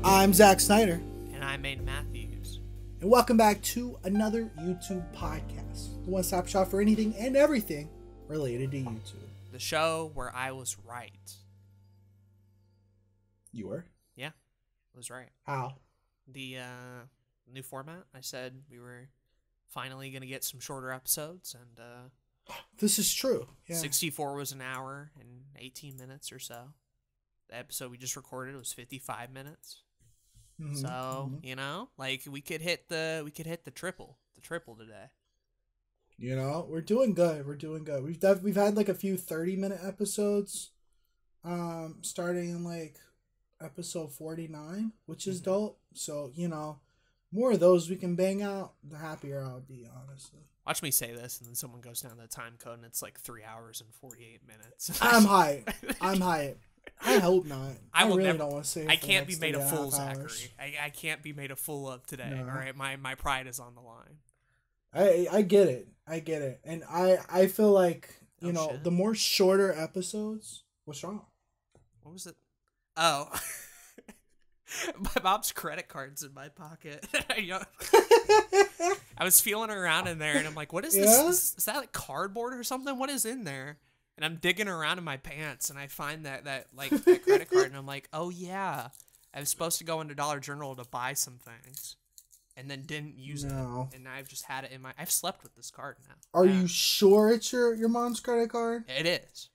I'm Zack Snyder. And I'm Maine Matthews. And welcome back to another YouTube podcast. The one-stop shop for anything and everything related to YouTube. The show where I was right. You were? Yeah, I was right. How? The new format, I said we were finally going to get some shorter episodes. And this is true. Yeah. 64 was an hour and 18 minutes or so. The episode we just recorded was 55 minutes. Mm-hmm, so, you know, like we could hit the triple today. You know, we're doing good. We've had like a few 30-minute episodes starting in like episode 49, which is dope. So, you know, more of those we can bang out, the happier I'll be, honestly. Watch me say this, and then someone goes down the time code, and it's like 3 hours and 48 minutes. I'm hyped. I hope not. I really don't want to say it. I can't be made a fool, Zachary. I can't be made a fool of today. No. All right, my pride is on the line. I get it, and I feel like you know shit. The more shorter episodes. What's wrong? What was it? Oh, my mom's credit card's in my pocket. I was feeling around in there, and I'm like, "What is this? Is that like cardboard or something? What is in there?" And I'm digging around in my pants, and I find that credit card, and I'm like, "Oh yeah, I was supposed to go into Dollar General to buy some things, and then didn't use it, and I've just had it in my. I've slept with this card now." Are you sure it's your mom's credit card? It is.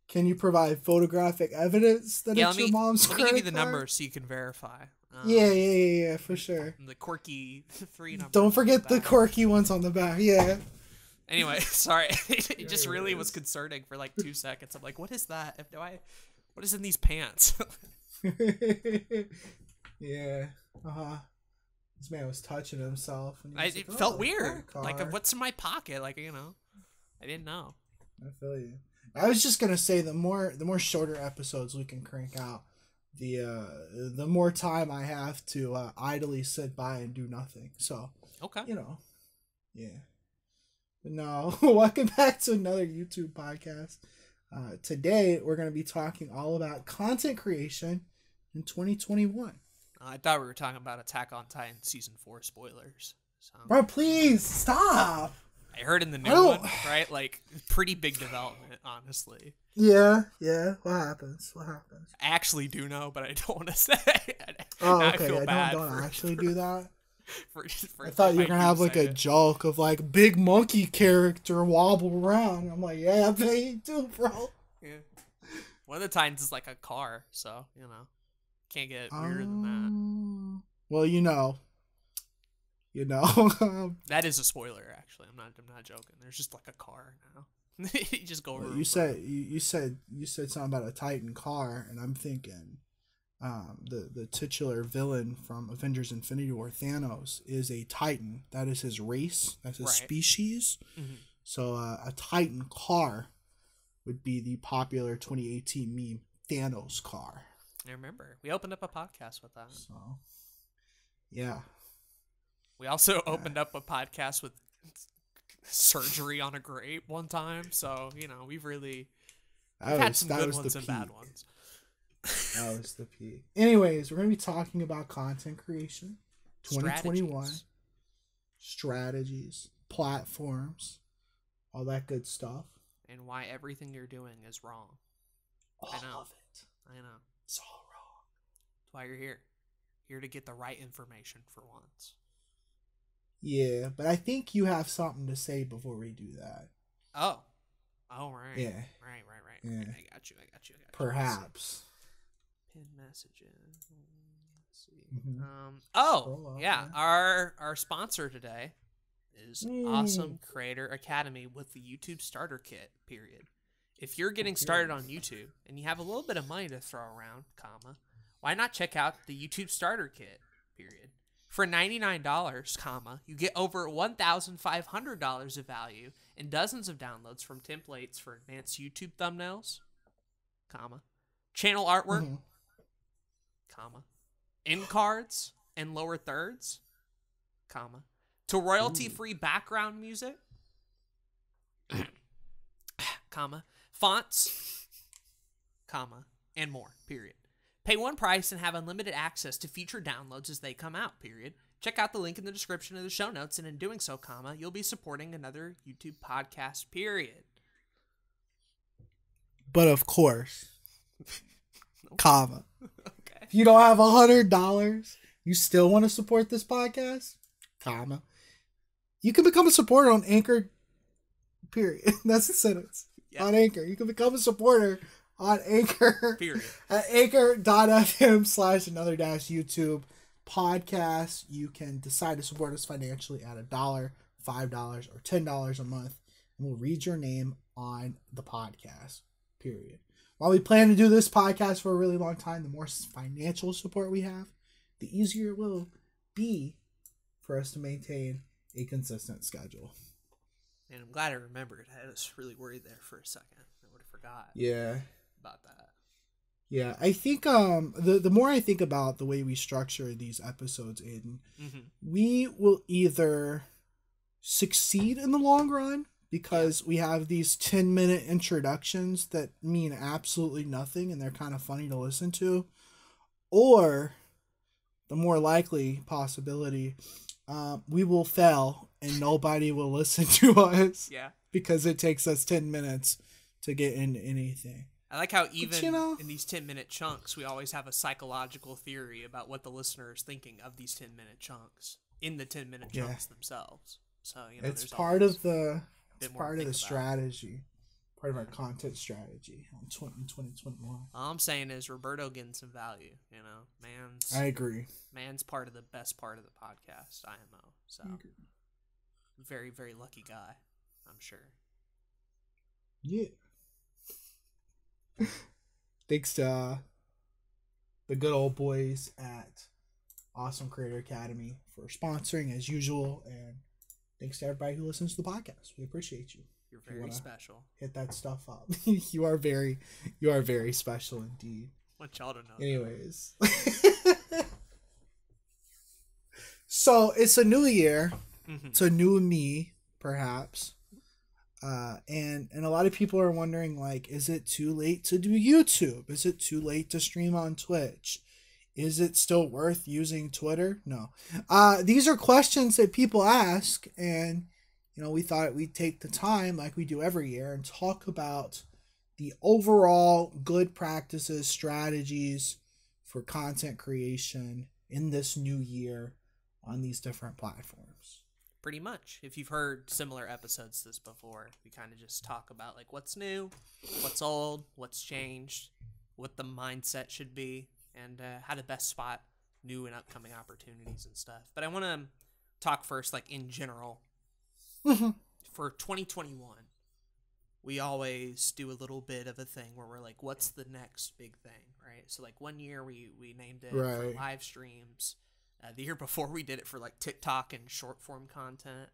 Can you provide photographic evidence that it's your mom's credit card? Let me give you the number so you can verify. Yeah, for sure. The quirky 3 number. Don't forget the quirky ones on the back. Yeah. Anyway, sorry. It just really was concerning for like 2 seconds. I'm like, what is that? What is in these pants? Yeah. This man was touching himself. And it felt weird. Like, what's in my pocket? Like, you know, I didn't know. I feel you. I was just gonna say the more shorter episodes we can crank out, the more time I have to idly sit by and do nothing. So okay, you know, yeah. But no, welcome back to another YouTube podcast. Today we're gonna be talking all about content creation in 2021. I thought we were talking about Attack on Titan season 4 spoilers. So. Bro, please stop. I heard in the new one, right? Like, pretty big development, honestly. Yeah. What happens? I actually do know, but I don't want to say. Oh, okay. Don't actually do that. I thought you were gonna have like a joke of like big monkey character wobble around. I'm like, yeah, they do, bro. Yeah. One of the Titans is like a car, so you know, can't get weirder than that. Well, you know. That is a spoiler, actually. I'm not joking. There's just like a car now. You just go over. Well, you said something about a Titan car, and I'm thinking, the titular villain from Avengers: Infinity War, Thanos, is a Titan. That is his race. That's his species. Mm-hmm. So a Titan car would be the popular 2018 meme Thanos car. I remember we opened up a podcast with that. So, yeah. We also opened up a podcast with surgery on a grape one time. So, you know, we've had some good ones and bad ones. That was the peak. Anyways, we're going to be talking about content creation, 2021, strategies, platforms, all that good stuff. And why everything you're doing is wrong. All of it. I know. It's all wrong. That's why you're here. Here to get the right information for once. Yeah, but I think you have something to say before we do that. Oh, right. Yeah. Right. Yeah. I got you. Perhaps. Pin messages. Let's see. Mm-hmm. Yeah. Our sponsor today is Awesome Creator Academy with the YouTube Starter Kit, period. If you're getting started on YouTube and you have a little bit of money to throw around, why not check out the YouTube Starter Kit, period. For $99, you get over $1,500 of value and dozens of downloads from templates for advanced YouTube thumbnails, channel artwork, end cards and lower thirds, to royalty-free background music, fonts, and more, period. Pay one price and have unlimited access to future downloads as they come out, period. Check out the link in the description of the show notes, and in doing so, you'll be supporting another YouTube podcast, period. But of course, Okay. If you don't have $100, you still want to support this podcast, you can become a supporter on Anchor, period. That's the sentence. Yep. On Anchor. You can become a supporter on Anchor, period. At anchor.fm/another-YouTube podcast. You can decide to support us financially at $1, $5, or $10 a month, and we'll read your name on the podcast, period. While we plan to do this podcast for a really long time, the more financial support we have, the easier it will be for us to maintain a consistent schedule. And I'm glad I remembered. I was really worried there for a second. I would have forgot. Yeah. About that. Yeah, I think the more I think about the way we structure these episodes, Aiden, we will either succeed in the long run because we have these 10-minute introductions that mean absolutely nothing and they're kind of funny to listen to, or the more likely possibility, we will fail and nobody will listen to us. Yeah. Because it takes us 10 minutes to get into anything. I like how even in these 10-minute chunks, we always have a psychological theory about what the listener is thinking of these 10-minute chunks in the 10-minute chunks themselves. So, it's part of the strategy, part of our content strategy in 2021. All I'm saying is Roberto getting some value. I agree. Man's part of the best part of the podcast, IMO. So, very, very lucky guy, I'm sure. Yeah. Thanks to the good old boys at Awesome Creator Academy for sponsoring as usual, and thanks to everybody who listens to the podcast. We appreciate you. You're very special. Hit that stuff up. You are very special indeed. Want y'all to know. Anyways. So it's a new year. It's a new me, perhaps. And a lot of people are wondering, like, is it too late to do YouTube? Is it too late to stream on Twitch? Is it still worth using Twitter? No. These are questions that people ask, and we thought we'd take the time, like we do every year, and talk about the overall good practices, strategies for content creation in this new year on these different platforms. Pretty much. If you've heard similar episodes to this before, we kind of just talk about like what's new, what's old, what's changed, what the mindset should be, and how to best spot new and upcoming opportunities and stuff. But I want to talk first, like in general, for 2021. We always do a little bit of a thing where we're like, what's the next big thing, right? So like one year we named it for live streams. The year before we did it for like TikTok and short form content.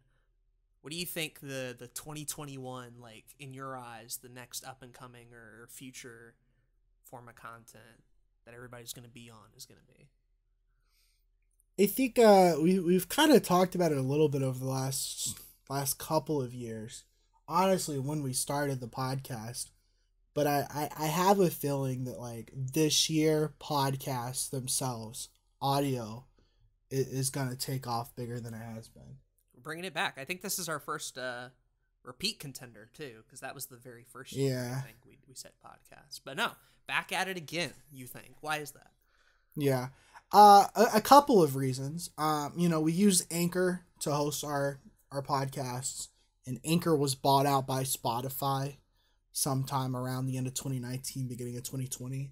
What do you think the 2021, like in your eyes, the next up and coming or future form of content that everybody's going to be on is going to be? I think we've kind of talked about it a little bit over the last couple of years. Honestly, when we started the podcast, but I have a feeling that like this year podcasts themselves, audio, is going to take off bigger than it has been. We're bringing it back. I think this is our first repeat contender, too, because that was the very first year I think we said podcasts. But no, back at it again, you think. Why is that? Yeah. A couple of reasons. We use Anchor to host our podcasts, and Anchor was bought out by Spotify sometime around the end of 2019, beginning of 2020.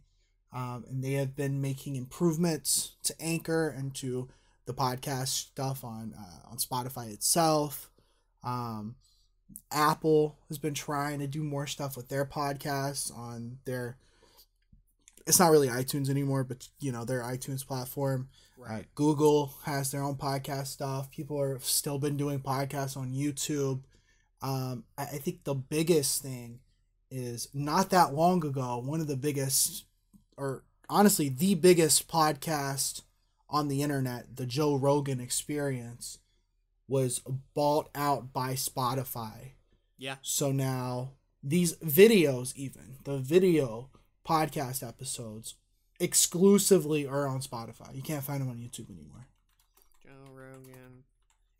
And they have been making improvements to Anchor and to the podcast stuff on Spotify itself. Apple has been trying to do more stuff with their podcasts on their, it's not really iTunes anymore, but their iTunes platform. Right. Google has their own podcast stuff. People are still been doing podcasts on YouTube. I think the biggest thing is not that long ago, one of the biggest, or honestly the biggest podcast on the internet, the Joe Rogan Experience, was bought out by Spotify. Yeah. So now these videos, even the video podcast episodes, exclusively are on Spotify. You can't find them on YouTube anymore. Joe Rogan.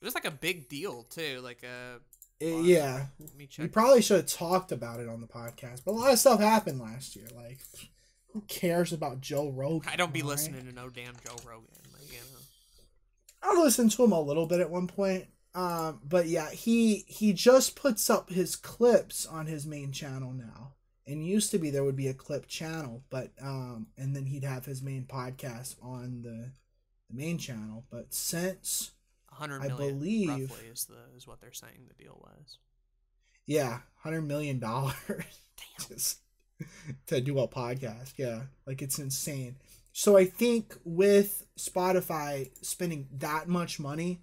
It was like a big deal too. Like a yeah. Let me check. We probably should have talked about it on the podcast, but a lot of stuff happened last year. Like, who cares about Joe Rogan? I don't be listening to no damn Joe Rogan. Like, you know. I listened to him a little bit at one point. But yeah, he just puts up his clips on his main channel now. And used to be there would be a clip channel, but and then he'd have his main podcast on the main channel. But since 100 million, I believe, roughly is what they're saying the deal was. Yeah, $100 million to do a podcast. Yeah, like it's insane. So I think with Spotify spending that much money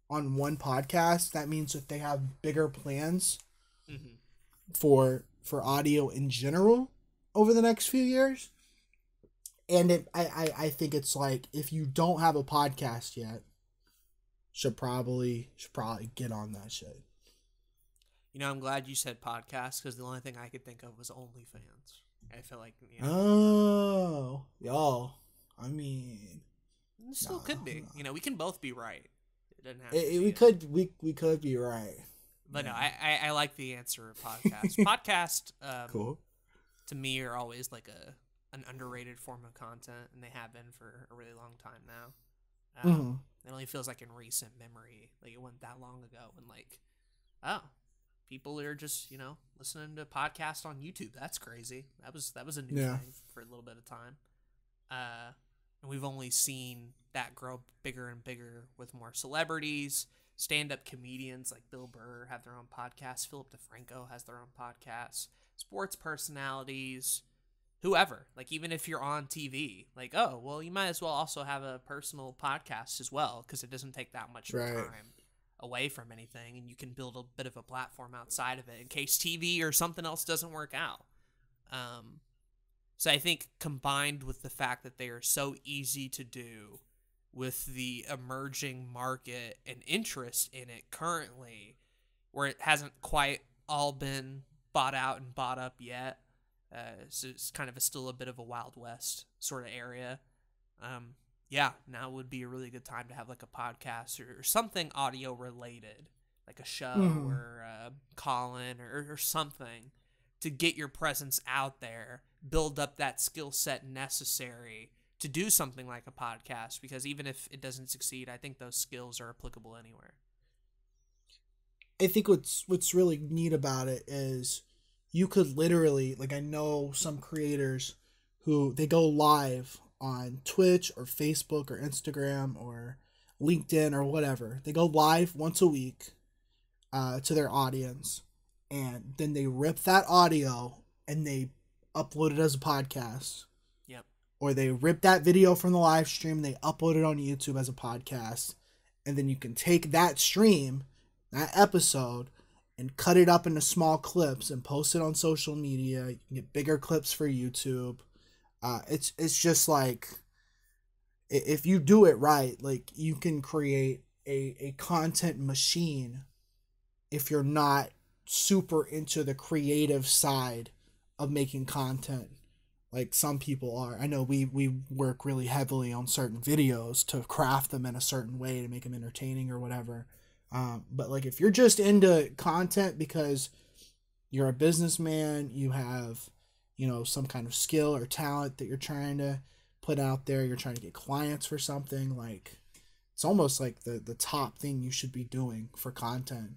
on one podcast, that means that they have bigger plans for audio in general over the next few years. And I think it's like, if you don't have a podcast yet, should probably get on that shit. You know, I'm glad you said podcast, because the only thing I could think of was OnlyFans. I feel like, you know. Oh, y'all. I mean, it still could be. You know, we can both be right. It doesn't have we could be right. But no, I like the answer of podcast. Podcast, cool. To me, are always like an underrated form of content, and they have been for a really long time now. It only feels like in recent memory, like it went that long ago, and like, oh, people are just, you know, listening to podcasts on YouTube. That's crazy. That was a new thing for a little bit of time. And we've only seen that grow bigger and bigger with more celebrities, stand-up comedians like Bill Burr have their own podcast. Philip DeFranco has their own podcast. Sports personalities, whoever. Like, even if you're on TV, like, oh, well, you might as well also have a personal podcast as well, because it doesn't take that much time away from anything, and you can build a bit of a platform outside of it in case TV or something else doesn't work out. So I think, combined with the fact that they are so easy to do, with the emerging market and interest in it currently, where it hasn't quite all been bought out and bought up yet, so it's kind of still a bit of a Wild West sort of area. Now would be a really good time to have like a podcast or something audio related, like a show or call-in or something, to get your presence out there, build up that skill set necessary to do something like a podcast, because even if it doesn't succeed, I think those skills are applicable anywhere. I think what's really neat about it is you could literally, like, I know some creators who they go live on Twitch or Facebook or Instagram or LinkedIn or whatever. They go live once a week to their audience, and then they rip that audio and they upload it as a podcast. Yep. Or they rip that video from the live stream, they upload it on YouTube as a podcast, and then you can take that stream, that episode, and cut it up into small clips and post it on social media. You can get bigger clips for YouTube. It's just like, if you do it right, like, you can create a content machine if you're not super into the creative side of making content like some people are. I know we work really heavily on certain videos to craft them in a certain way to make them entertaining or whatever. But like, if you're just into content because you're a businessman, you have, you know, some kind of skill or talent that you're trying to put out there, you're trying to get clients for something, like, it's almost like the top thing you should be doing for content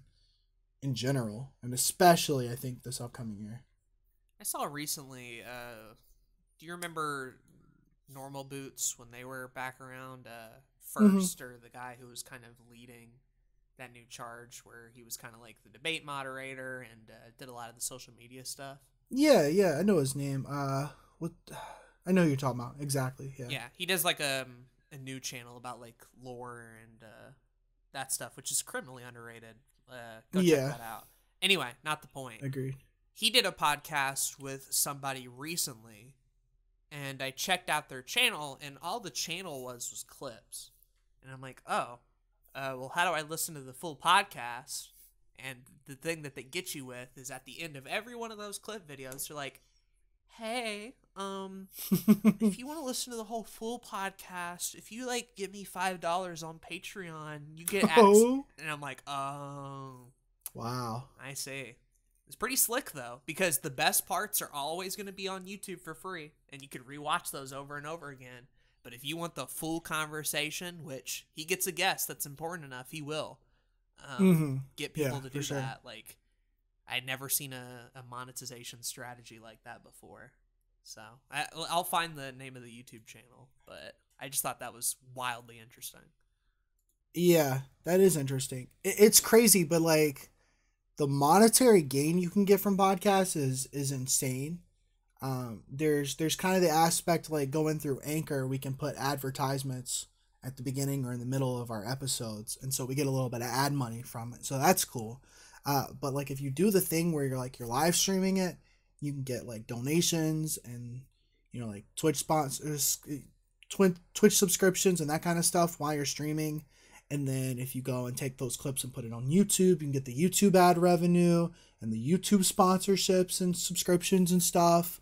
in general, and especially I think this upcoming year. I saw recently, do you remember Normal Boots when they were back around first, or the guy who was kind of leading that new charge, where he was kind of like the debate moderator and did a lot of the social media stuff? Yeah, I know his name. What? I know who you're talking about, exactly. Yeah, he does like a new channel about like lore and that stuff, which is criminally underrated. Go check that out. Anyway, not the point. Agreed. He did a podcast with somebody recently, and I checked out their channel, and all the channel was clips. And I'm like, oh, well, how do I listen to the full podcast? And the thing that they get you with is, at the end of every one of those clip videos, they're like, hey, if you want to listen to the whole full podcast, if you like give me $5 on Patreon, you get access. And I'm like, oh, wow, I see. It's pretty slick though, because the best parts are always going to be on YouTube for free, and you can rewatch those over and over again. But if you want the full conversation, which he gets a guest that's important enough, he will get people to do that. Like, I'd never seen a monetization strategy like that before. So I'll find the name of the YouTube channel, but I just thought that was wildly interesting. Yeah, that is interesting. It's crazy, but like the monetary gain you can get from podcasts is insane. There's kind of the aspect like going through Anchor, we can put advertisements at the beginning or in the middle of our episodes, and so we get a little bit of ad money from it. So that's cool. But like if you do the thing where you're live streaming it, you can get like donations and like Twitch sponsors, Twitch subscriptions and that kind of stuff while you're streaming. And then if you go and take those clips and put it on YouTube, you can get the YouTube ad revenue and the YouTube sponsorships and subscriptions and stuff.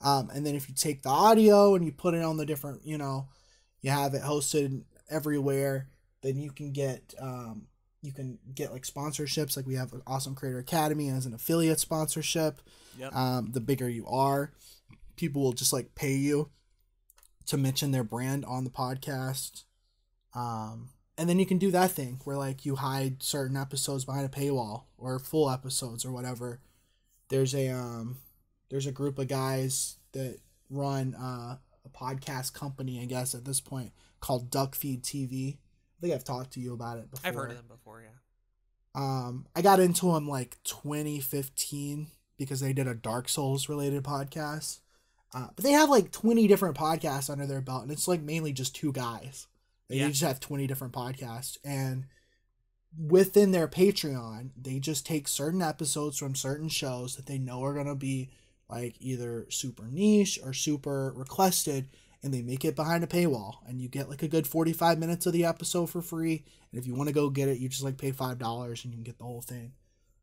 And then if you take the audio and you put it on the different, you have it hosted everywhere, then you can get like sponsorships. Like we have an Awesome Creator Academy as an affiliate sponsorship. Yep. The bigger you are, people will just like pay you to mention their brand on the podcast. And then you can do that thing where like you hide certain episodes behind a paywall or full episodes or whatever. There's a group of guys that run a podcast company, I guess at this point, called Duckfeed TV. I think I've talked to you about it before. I've heard of them before, yeah. I got into them like 2015 because they did a Dark Souls related podcast. But they have like 20 different podcasts under their belt, and it's like mainly just two guys. They just have 20 different podcasts, and within their Patreon, they just take certain episodes from certain shows that they know are going to be like either super niche or super requested, and they make it behind a paywall, and you get like a good 45 minutes of the episode for free. And if you want to go get it, you just like pay $5 and you can get the whole thing.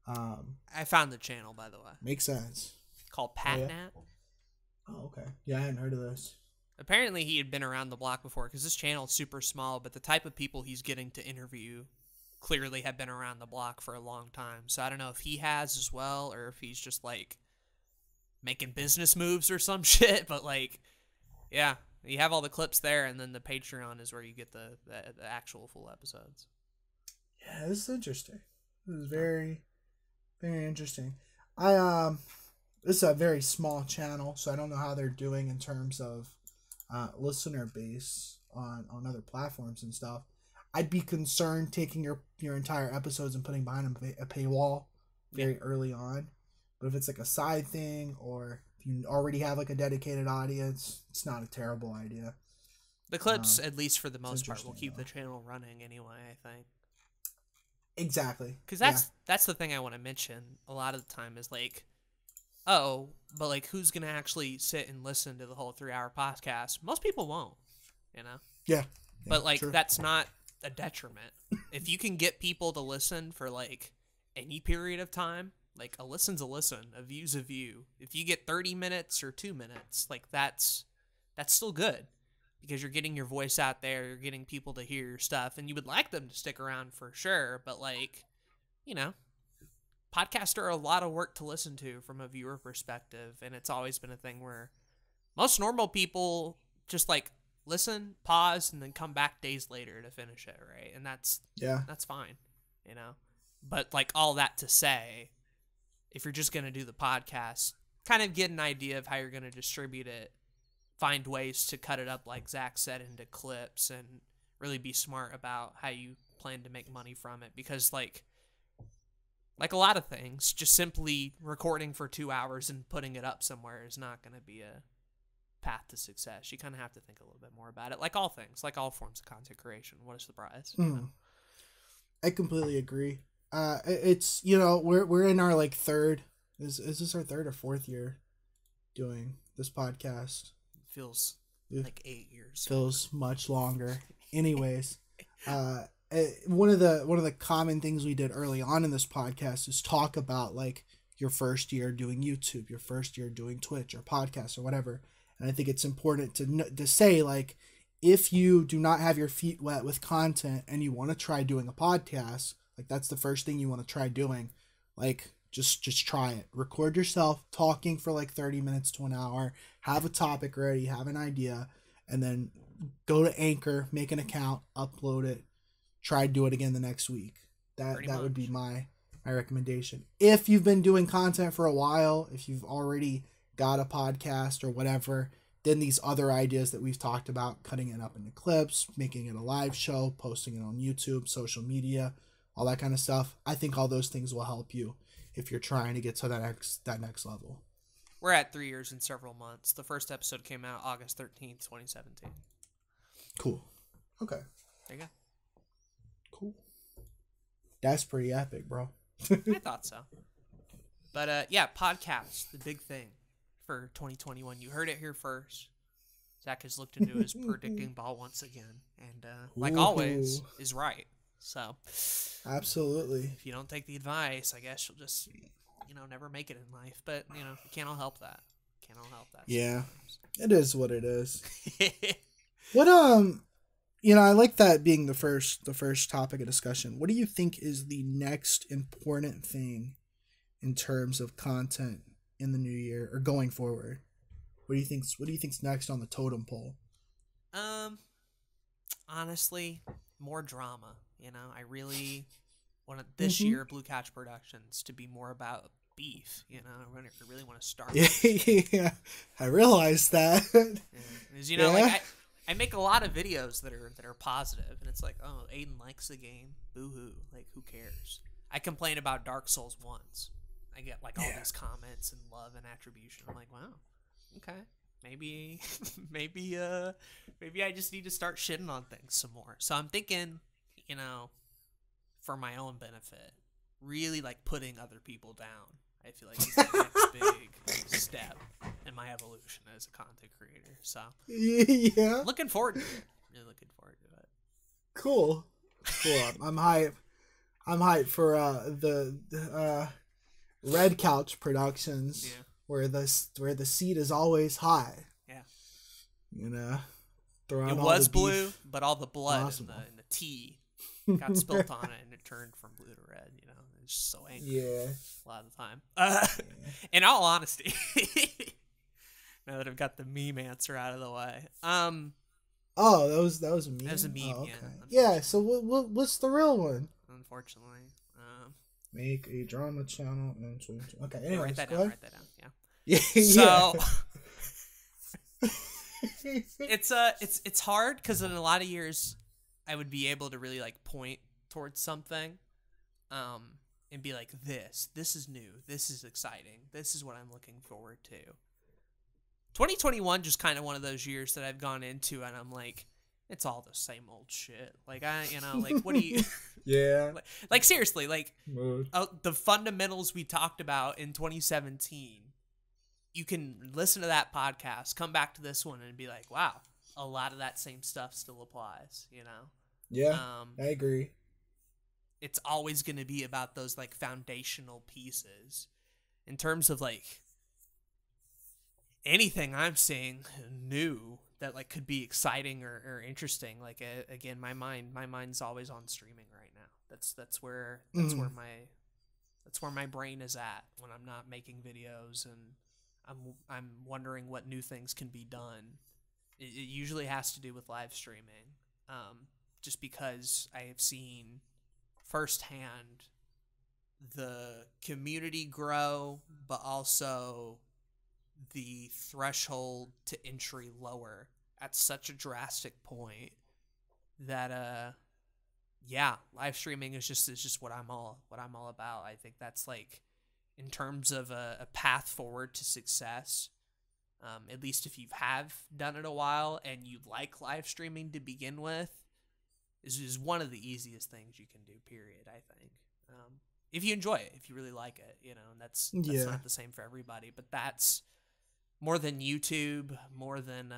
I found the channel, by the way. Makes sense. Called PatNat. Oh, okay. Yeah, I hadn't heard of this. Apparently he had been around the block before, because this channel is super small, but the type of people he's getting to interview clearly have been around the block for a long time. So I don't know if he has as well, or if he's just like making business moves or some shit, but like, yeah, you have all the clips there, and then the Patreon is where you get the actual full episodes. Yeah, this is interesting. This is very, very interesting. This is a very small channel, so I don't know how they're doing in terms of listener base on other platforms and stuff. I'd be concerned taking your entire episodes and putting behind a paywall very early on. But if it's like a side thing, or if you already have like a dedicated audience, it's not a terrible idea. The clips, at least for the most part, will keep the channel running anyway, I think. Exactly. Because that's the thing I want to mention a lot of the time is like, oh, but like who's going to actually sit and listen to the whole 3-hour podcast? Most people won't, Yeah. But like, true. That's not a detriment. If you can get people to listen for like any period of time, like a listen's a listen, a view's a view. If you get 30 minutes or 2 minutes, like that's still good, because you're getting your voice out there, you're getting people to hear your stuff, and you would like them to stick around for sure. But like, podcasts are a lot of work to listen to from a viewer perspective, and it's always been a thing where most normal people just like listen, pause, and then come back days later to finish it, right? And that's fine, But like all that to say, if you're just going to do the podcast, kind of get an idea of how you're going to distribute it, find ways to cut it up, like Zach said, into clips, and really be smart about how you plan to make money from it. Because like a lot of things, just simply recording for 2 hours and putting it up somewhere is not going to be a path to success. You kind of have to think a little bit more about it, like all things, like all forms of content creation. What a surprise. I completely agree. It's, we're in our like third, is this our third or fourth year doing this podcast? Feels like 8 years. Feels much longer. Anyways, one of the common things we did early on in this podcast is talk about like your first year doing YouTube, your first year doing Twitch or podcasts or whatever. And I think it's important to say, like, if you do not have your feet wet with content and you want to try doing a podcast, like that's the first thing you want to try doing. Like, just try it. Record yourself talking for like 30 minutes to an hour, have a topic ready, have an idea, and then go to Anchor, make an account, upload it, try to do it again the next week. That would be my recommendation. If you've been doing content for a while, if you've already got a podcast or whatever, then these other ideas that we've talked about, cutting it up into clips, making it a live show, posting it on YouTube, social media, all that kind of stuff, I think all those things will help you if you're trying to get to that next level. We're at 3 years and several months. The first episode came out August 13th, 2017. Cool. Okay. There you go. Cool. That's pretty epic, bro. I thought so. But yeah, podcasts, the big thing for 2021. You heard it here first. Zach has looked into his predicting ball once again, and like always, is right. So, absolutely. If you don't take the advice, I guess you'll just, never make it in life. But you can't all help that. Can't all help that. Yeah, it is what it is. What I like that being the first topic of discussion. What do you think is the next important thing in terms of content in the new year or going forward? What do you think's next on the totem pole? Honestly, more drama. I really want this year Blue Couch Productions to be more about beef. I really want to start. Yeah, I realized that. Yeah. Like I make a lot of videos that are positive, and it's like, oh, Aiden likes the game. Boo hoo. Like, who cares? I complain about Dark Souls once. I get like all these comments and love and attribution. I'm like, wow, okay, maybe I just need to start shitting on things some more. So I'm thinking, for my own benefit, really like putting other people down. I feel like it's the next big step in my evolution as a content creator. So yeah, looking forward to it. Really looking forward to it. Cool. I'm hyped for the Red Couch Productions, where the seat is always high. Yeah. It was blue, but all the blood in the tea got spilt on it, and it turned from blue to red. It's just so angry. Yeah. A lot of the time. In all honesty, now that I've got the meme answer out of the way. Oh, that was a meme. That was a meme. Oh, okay. Yeah. So what's the real one? Unfortunately. Make a drama channel and okay. Anyway, write that down. Yeah. So it's hard because in a lot of years I would be able to really like point towards something, and be like, this is new, this is exciting, this is what I'm looking forward to. 2021 just kind of one of those years that I've gone into and I'm like, it's all the same old shit. Like like what do you? Yeah. Like seriously, like the fundamentals we talked about in 2017. You can listen to that podcast, come back to this one, and be like, wow, a lot of that same stuff still applies. Yeah, I agree. It's always going to be about those like foundational pieces. In terms of like anything I'm seeing new that like could be exciting or interesting, like again, my mind's always on streaming right now. That's where my brain is at when I'm not making videos, and I'm wondering what new things can be done. It usually has to do with live streaming, just because I have seen firsthand the community grow, but also the threshold to entry lower at such a drastic point that live streaming is just what I'm all about. I think that's like, in terms of a path forward to success, at least if you have done it a while and you like live streaming to begin with, is one of the easiest things you can do, period, I think. If you enjoy it, if you really like it, and that's not the same for everybody, but that's more than YouTube, more than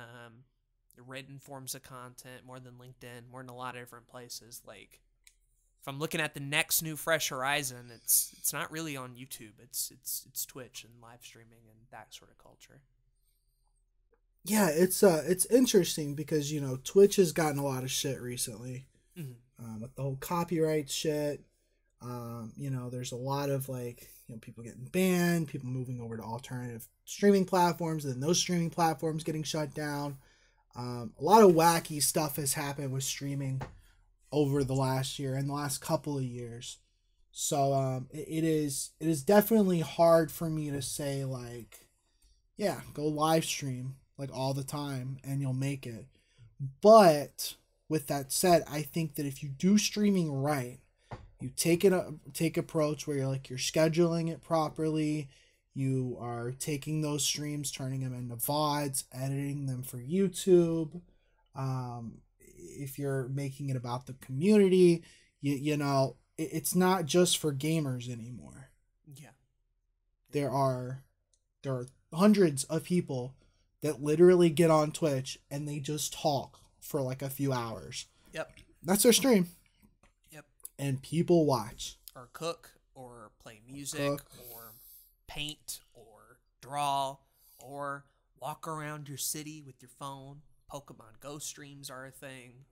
written forms of content, more than LinkedIn, more than a lot of different places. Like, if I'm looking at the next new fresh horizon, it's not really on YouTube. It's Twitch and live streaming and that sort of culture. Yeah, it's interesting because Twitch has gotten a lot of shit recently, with the whole copyright shit. There's a lot of people getting banned, people moving over to alternative streaming platforms, and then those streaming platforms getting shut down. A lot of wacky stuff has happened with streaming over the last year and the last couple of years. So it is definitely hard for me to say yeah, go live stream all the time and you'll make it. But with that said, I think that if you do streaming right, you take approach where you're scheduling it properly, you are taking those streams, turning them into VODs, editing them for YouTube. If you're making it about the community, it's not just for gamers anymore. Yeah. There are hundreds of people that literally get on Twitch and they just talk for a few hours. Yep. That's their stream. Yep. And people watch. Or cook, or play music, or paint, or draw, or walk around your city with your phone. Pokemon Go streams are a thing.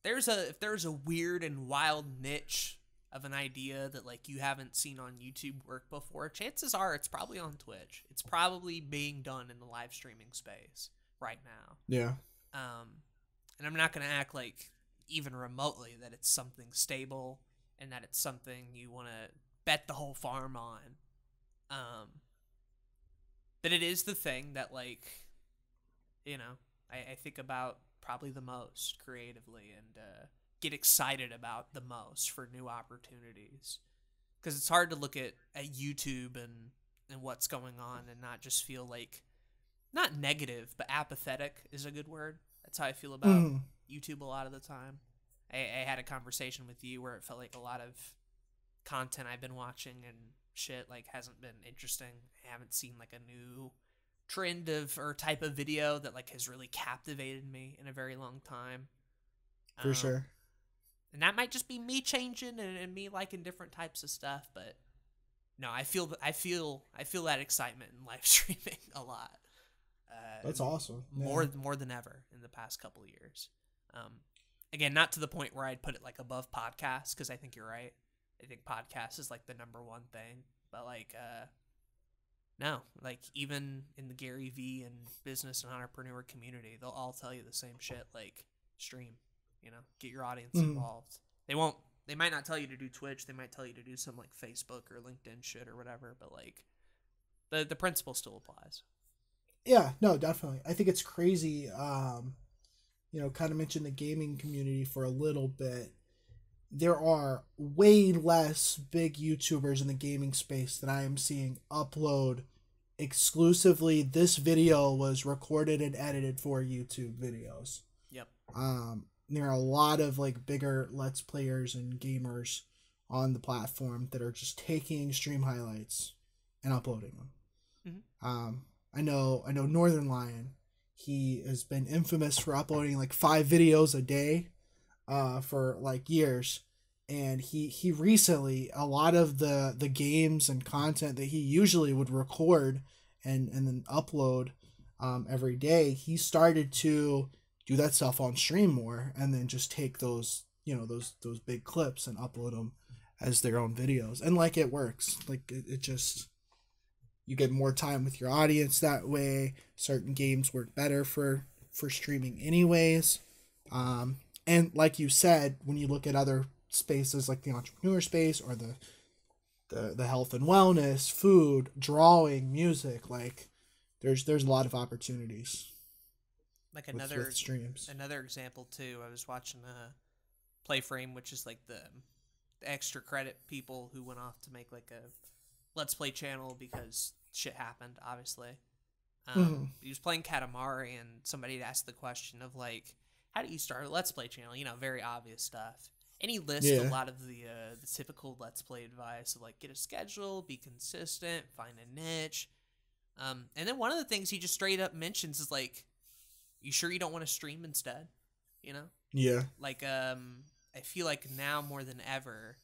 If there's a weird and wild niche of an idea that you haven't seen on YouTube work before, chances are it's probably on Twitch. It's probably being done in the live streaming space right now. Yeah. And I'm not going to act even remotely that it's something stable and that it's something you want to bet the whole farm on. But it is the thing that I think about probably the most creatively and get excited about the most for new opportunities, because it's hard to look at YouTube and what's going on and not just feel not negative, but apathetic is a good word. That's how I feel about YouTube a lot of the time. I had a conversation with you where it felt like a lot of content I've been watching and shit hasn't been interesting. I haven't seen a new trend or type of video that has really captivated me in a very long time. For sure. And that might just be me changing and me liking different types of stuff, but no, I feel that excitement in live streaming a lot. That's awesome. More than ever in the past couple of years. Again, not to the point where I'd put it above podcasts, because I think you're right. I think podcast is the number one thing, but no, even in the Gary V and business and entrepreneur community, they'll all tell you the same shit. Stream, get your audience involved. They might not tell you to do Twitch. They might tell you to do some Facebook or LinkedIn shit or whatever, but the principle still applies. Yeah, no, definitely. I think it's crazy. Kind of mentioned the gaming community for a little bit. There are way less big YouTubers in the gaming space that I am seeing upload exclusively. This video was recorded and edited for YouTube videos. Yep. There are a lot of bigger Let's Players and gamers on the platform that are just taking stream highlights and uploading them. Mm-hmm. I know Northern Lion. He has been infamous for uploading 5 videos a day for years, and he recently, a lot of the games and content that he usually would record and then upload every day, he started to do that stuff on stream more, and then just take those those big clips and upload them as their own videos, and it works. It just, you get more time with your audience that way. Certain games work better for streaming anyways. And like you said, when you look at other spaces like the entrepreneur space or the health and wellness, food, drawing, music, there's a lot of opportunities. With streams. Another example too, I was watching Playframe, which is the extra credit people who went off to make a Let's Play channel because shit happened, obviously. He was playing Katamari, and somebody had asked the question of how do you start a Let's Play channel? Very obvious stuff. And he lists a lot of the typical Let's Play advice of get a schedule, be consistent, find a niche. And then one of the things he just straight up mentions is you sure you don't want to stream instead? Yeah. I feel now more than ever,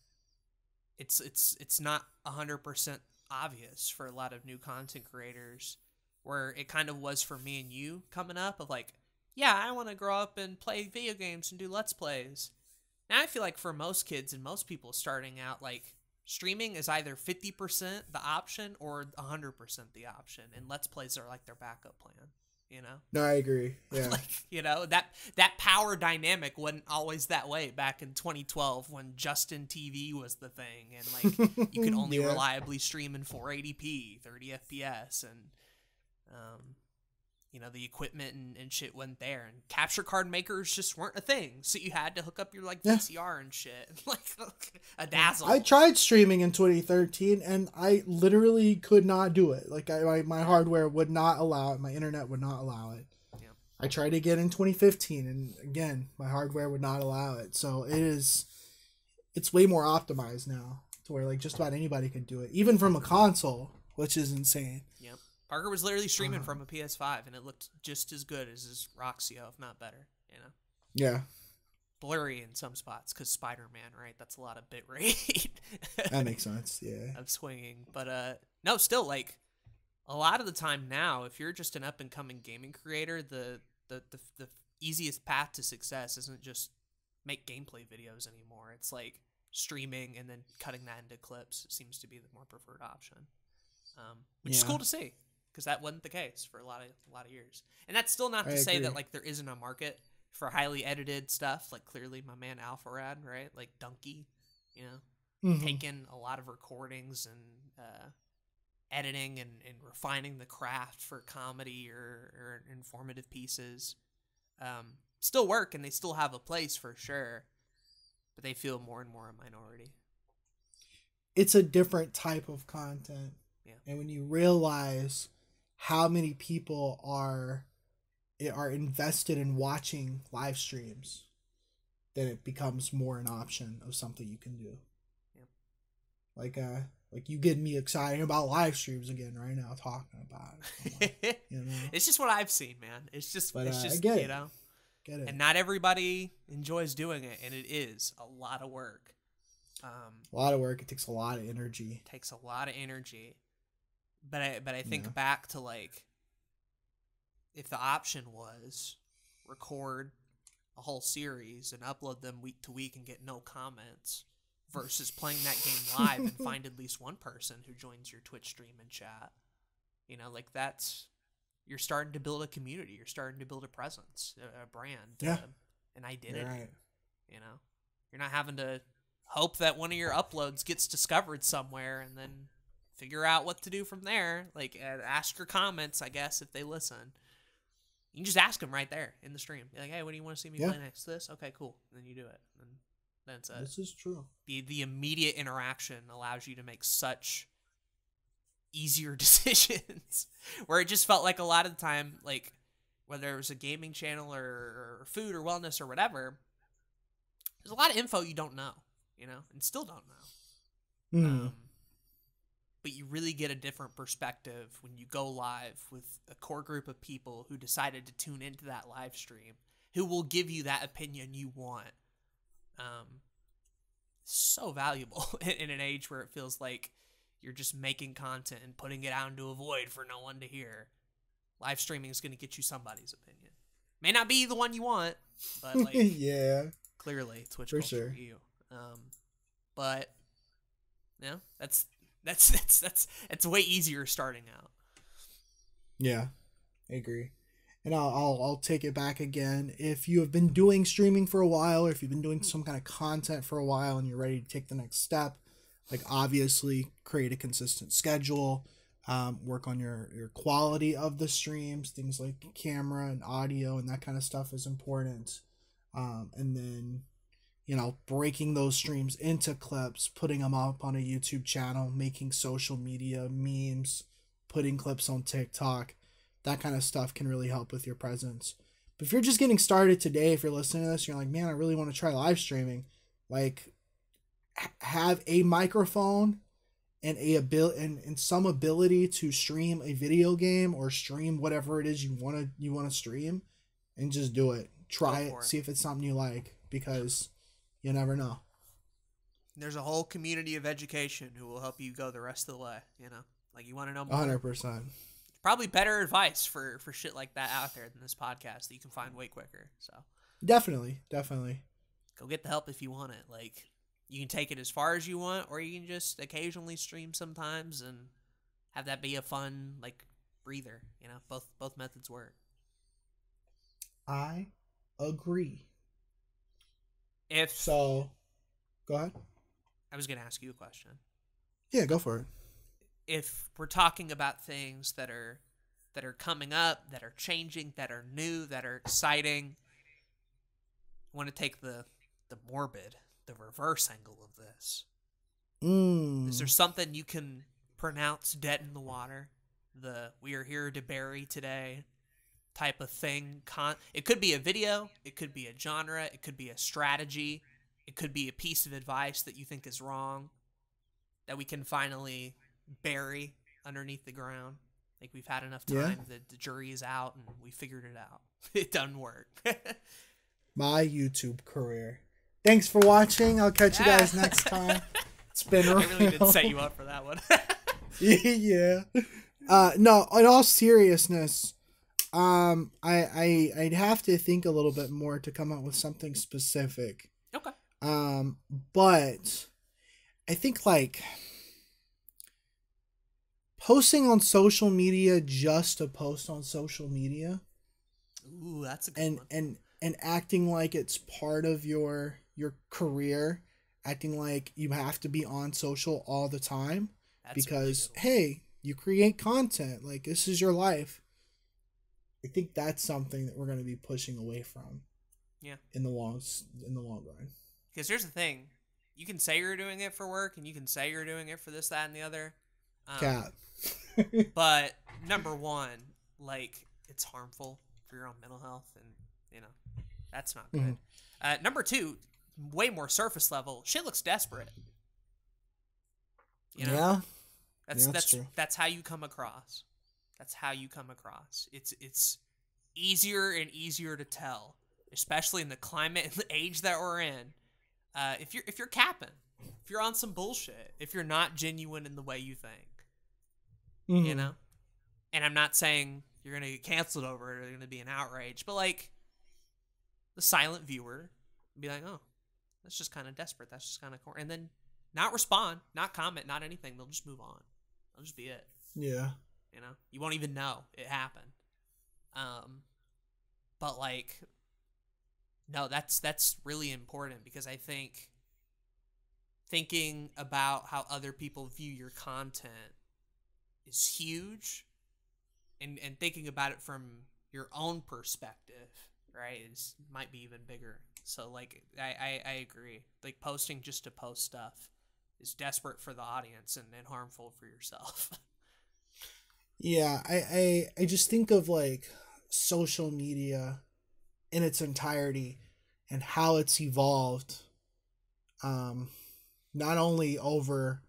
it's not 100% obvious for a lot of new content creators where it kind of was for me and you coming up of like, yeah, I want to grow up and play video games and do Let's Plays. Now I feel like for most kids and most people starting out, like, streaming is either 50% the option or 100% the option, and Let's Plays are like their backup plan, you know? No, I agree. Yeah. Like, you know, that power dynamic wasn't always that way back in 2012 when Justin TV was the thing, and like you could only reliably stream in 480p, 30 FPS, and you know, the equipment and shit wasn't there, and capture card makers just weren't a thing, so you had to hook up your like VCR and shit, like a Dazzle. I tried streaming in 2013 and I literally could not do it. Like my hardware would not allow it, my internet would not allow it. Yeah. I tried again in 2015 and again my hardware would not allow it. So it's way more optimized now to where like just about anybody can do it, even from a console, which is insane. Yep. Parker was literally streaming from a PS5, and it looked just as good as his Roxio, if not better, you know? Yeah. Blurry in some spots, because Spider-Man, right? That's a lot of bit rate. That makes sense, yeah. Of swinging. But, no, still, like, a lot of the time now, if you're just an up-and-coming gaming creator, the easiest path to success isn't just make gameplay videos anymore. It's, like, streaming and then cutting that into clips. It seems to be the more preferred option, which is cool to see. Because that wasn't the case for a lot of years. And that's still not to say that like there isn't a market for highly edited stuff. Like clearly my man Alpharad, right? Like Donkey, you know, taking a lot of recordings and editing and refining the craft for comedy or informative pieces. Still work and they still have a place for sure. But they feel more and more a minority. It's a different type of content. Yeah. And when you realize how many people are invested in watching live streams, then it becomes more an option of something you can do. Yeah. Like you get me excited about live streams again right now talking about it. You know? It's just what I've seen, man. It's just I get you it. know. Get it. And not everybody enjoys doing it, and it is a lot of work. A lot of work. It takes a lot of energy. Takes a lot of energy. But I think back to like, if the option was record a whole series and upload them week to week and get no comments versus playing that game live and find at least one person who joins your Twitch stream and chat, you know, like you're starting to build a community. You're starting to build a presence, a brand, an identity, right. You know, you're not having to hope that one of your uploads gets discovered somewhere and then figure out what to do from there. Like, ask your comments, I guess, if they listen. You can just ask them right there in the stream. Be like, hey, what do you want to see me play next to this? Okay, cool. And then you do it. And that's it. This is true. The immediate interaction allows you to make such easier decisions. Where it just felt like a lot of the time, like, whether it was a gaming channel or food or wellness or whatever, there's a lot of info you don't know, you know, and still don't know. But you really get a different perspective when you go live with a core group of people who decided to tune into that live stream, who will give you that opinion you want. So valuable in an age where it feels like you're just making content and putting it out into a void for no one to hear. Live streaming is going to get you somebody's opinion. May not be the one you want, but like, clearly Twitch for culture sure. You. But yeah, that's way easier starting out. Yeah, I agree. And I'll take it back again. If you have been doing streaming for a while, or if you've been doing some kind of content for a while and you're ready to take the next step, like obviously create a consistent schedule, work on your quality of the streams, things like camera and audio and that kind of stuff is important. And then, you know, breaking those streams into clips, putting them up on a YouTube channel, making social media memes, putting clips on TikTok, that kind of stuff can really help with your presence. But if you're just getting started today, if you're listening to this, you're like, man, I really want to try live streaming, like have a microphone and and some ability to stream a video game or stream whatever it is you want to stream, and just do it. Try it, see if it's something you like, because you never know. There's a whole community of education who will help you go the rest of the way, you know? Like, you want to know more? 100%. probably better advice for shit like that out there than this podcast that you can find way quicker. So Definitely. go get the help if you want it. Like, you can take it as far as you want, or you can just occasionally stream sometimes and have that be a fun, like, breather. You know, both methods work. I agree. Go ahead. I was going to ask you a question. Yeah, go for it. If we're talking about things that are coming up, that are changing, that are new, that are exciting, I want to take the morbid, the reverse angle of this. Is there something you can pronounce dead in the water? The "we are here to bury today" type of thing. It could be a video, it could be a genre, it could be a strategy, it could be a piece of advice that you think is wrong that we can finally bury underneath the ground. Like, we've had enough time that the jury is out and we figured it out. It doesn't work. My YouTube career. Thanks for watching. I'll catch you guys next time. It's been real. I really did set you up for that one. Yeah. No, in all seriousness, I'd have to think a little bit more to come up with something specific. Okay. But I think, like, posting on social media just to post on social media. Ooh, that's a good one. And acting like it's part of your career, acting like you have to be on social all the time. That's because, hey, you create content, like, this is your life. I think that's something that we're going to be pushing away from. Yeah. In the long run. Because here's the thing. You can say you're doing it for work, and you can say you're doing it for this, that, and the other. Cat. But number one, like, it's harmful for your own mental health, and, you know, that's not good. Number two, way more surface level. Shit looks desperate. You know? Yeah. That's true. That's how you come across. It's easier and easier to tell, especially in the climate and the age that we're in. If you're capping, if you're on some bullshit, if you're not genuine in the way you think, you know. And I'm not saying you're gonna get canceled over it or there's gonna be an outrage, but, like, the silent viewer be like, oh, that's just kind of desperate. That's just kind of corny, and then not respond, not comment, not anything. They'll just move on. That'll just be it. Yeah. You know, you won't even know it happened. But, like, no, that's really important, because I think thinking about how other people view your content is huge, and thinking about it from your own perspective, right, might be even bigger. So, like, I agree. Like, posting just to post stuff is desperate for the audience and harmful for yourself. Yeah, I just think of, like, social media in its entirety and how it's evolved, not only over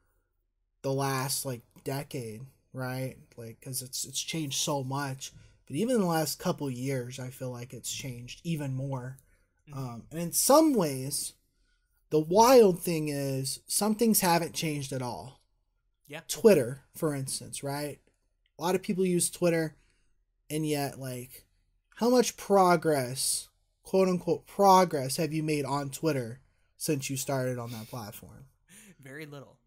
the last, like, decade, right? Like, because it's changed so much, but even in the last couple years, I feel like it's changed even more. And in some ways, the wild thing is some things haven't changed at all. Yeah. Twitter, for instance, right? A lot of people use Twitter, and yet, like, how much progress, quote unquote progress, have you made on Twitter since you started on that platform? Very little.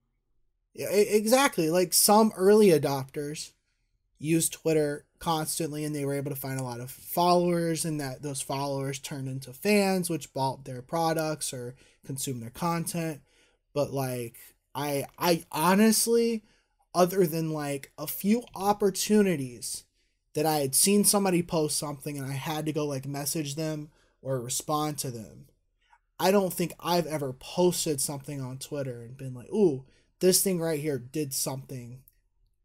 Yeah, exactly. Like, some early adopters used Twitter constantly, and they were able to find a lot of followers, and that those followers turned into fans, which bought their products or consumed their content. But, like, I honestly, other than, like, a few opportunities that I had seen somebody post something and I had to go, like, message them or respond to them, I don't think I've ever posted something on Twitter and been like, ooh, this thing right here did something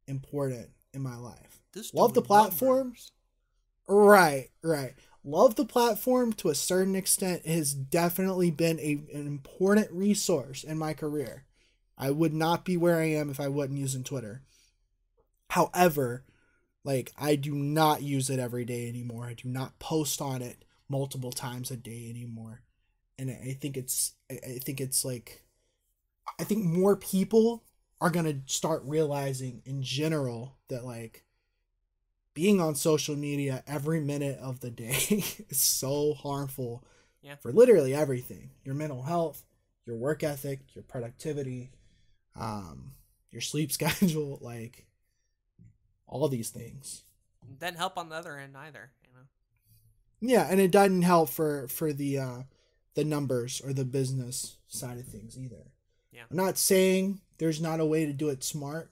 important in my life. Love the platform. Right. Love the platform to a certain extent. It has definitely been an important resource in my career. I would not be where I am if I wasn't using Twitter. However, like, I do not use it every day anymore. I do not post on it multiple times a day anymore. And I think it's like, I think more people are going to start realizing in general that, like, being on social media every minute of the day is so harmful for literally everything. Your mental health, your work ethic, your productivity, your sleep schedule, like all these things. Doesn't help on the other end either, you know. Yeah, and it doesn't help for the numbers or the business side of things either. Yeah. I'm not saying there's not a way to do it smart,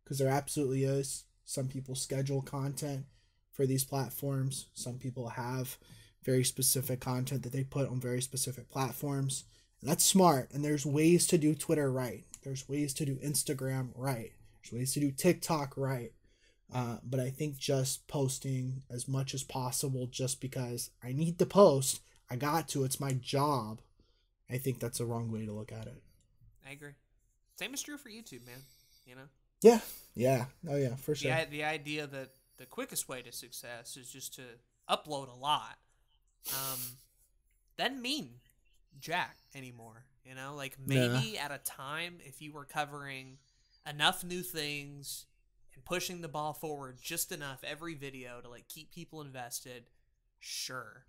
because there absolutely is. Some people schedule content for these platforms. Some people have very specific content that they put on very specific platforms. And that's smart. And there's ways to do Twitter right. There's ways to do Instagram right. There's ways to do TikTok right. But I think just posting as much as possible just because I need to post, I got to, it's my job, I think that's the wrong way to look at it. I agree. Same is true for YouTube, man. You know? Yeah. Yeah. Oh, yeah, for sure. The idea that the quickest way to success is just to upload a lot doesn't mean jack anymore. You know? Like, maybe at a time, if you were covering enough new things and pushing the ball forward just enough every video to, like, keep people invested, sure.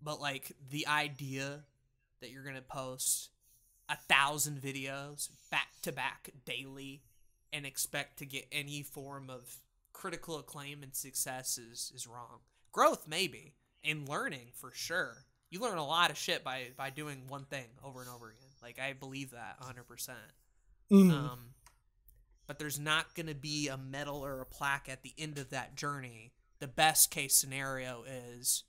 But, like, the idea that you're going to post 1,000 videos back to back daily and expect to get any form of critical acclaim and success is wrong. Growth, maybe, and learning for sure. You learn a lot of shit by doing one thing over and over again. Like, I believe that 100%. Mm. But there's not going to be a medal or a plaque at the end of that journey. The best case scenario is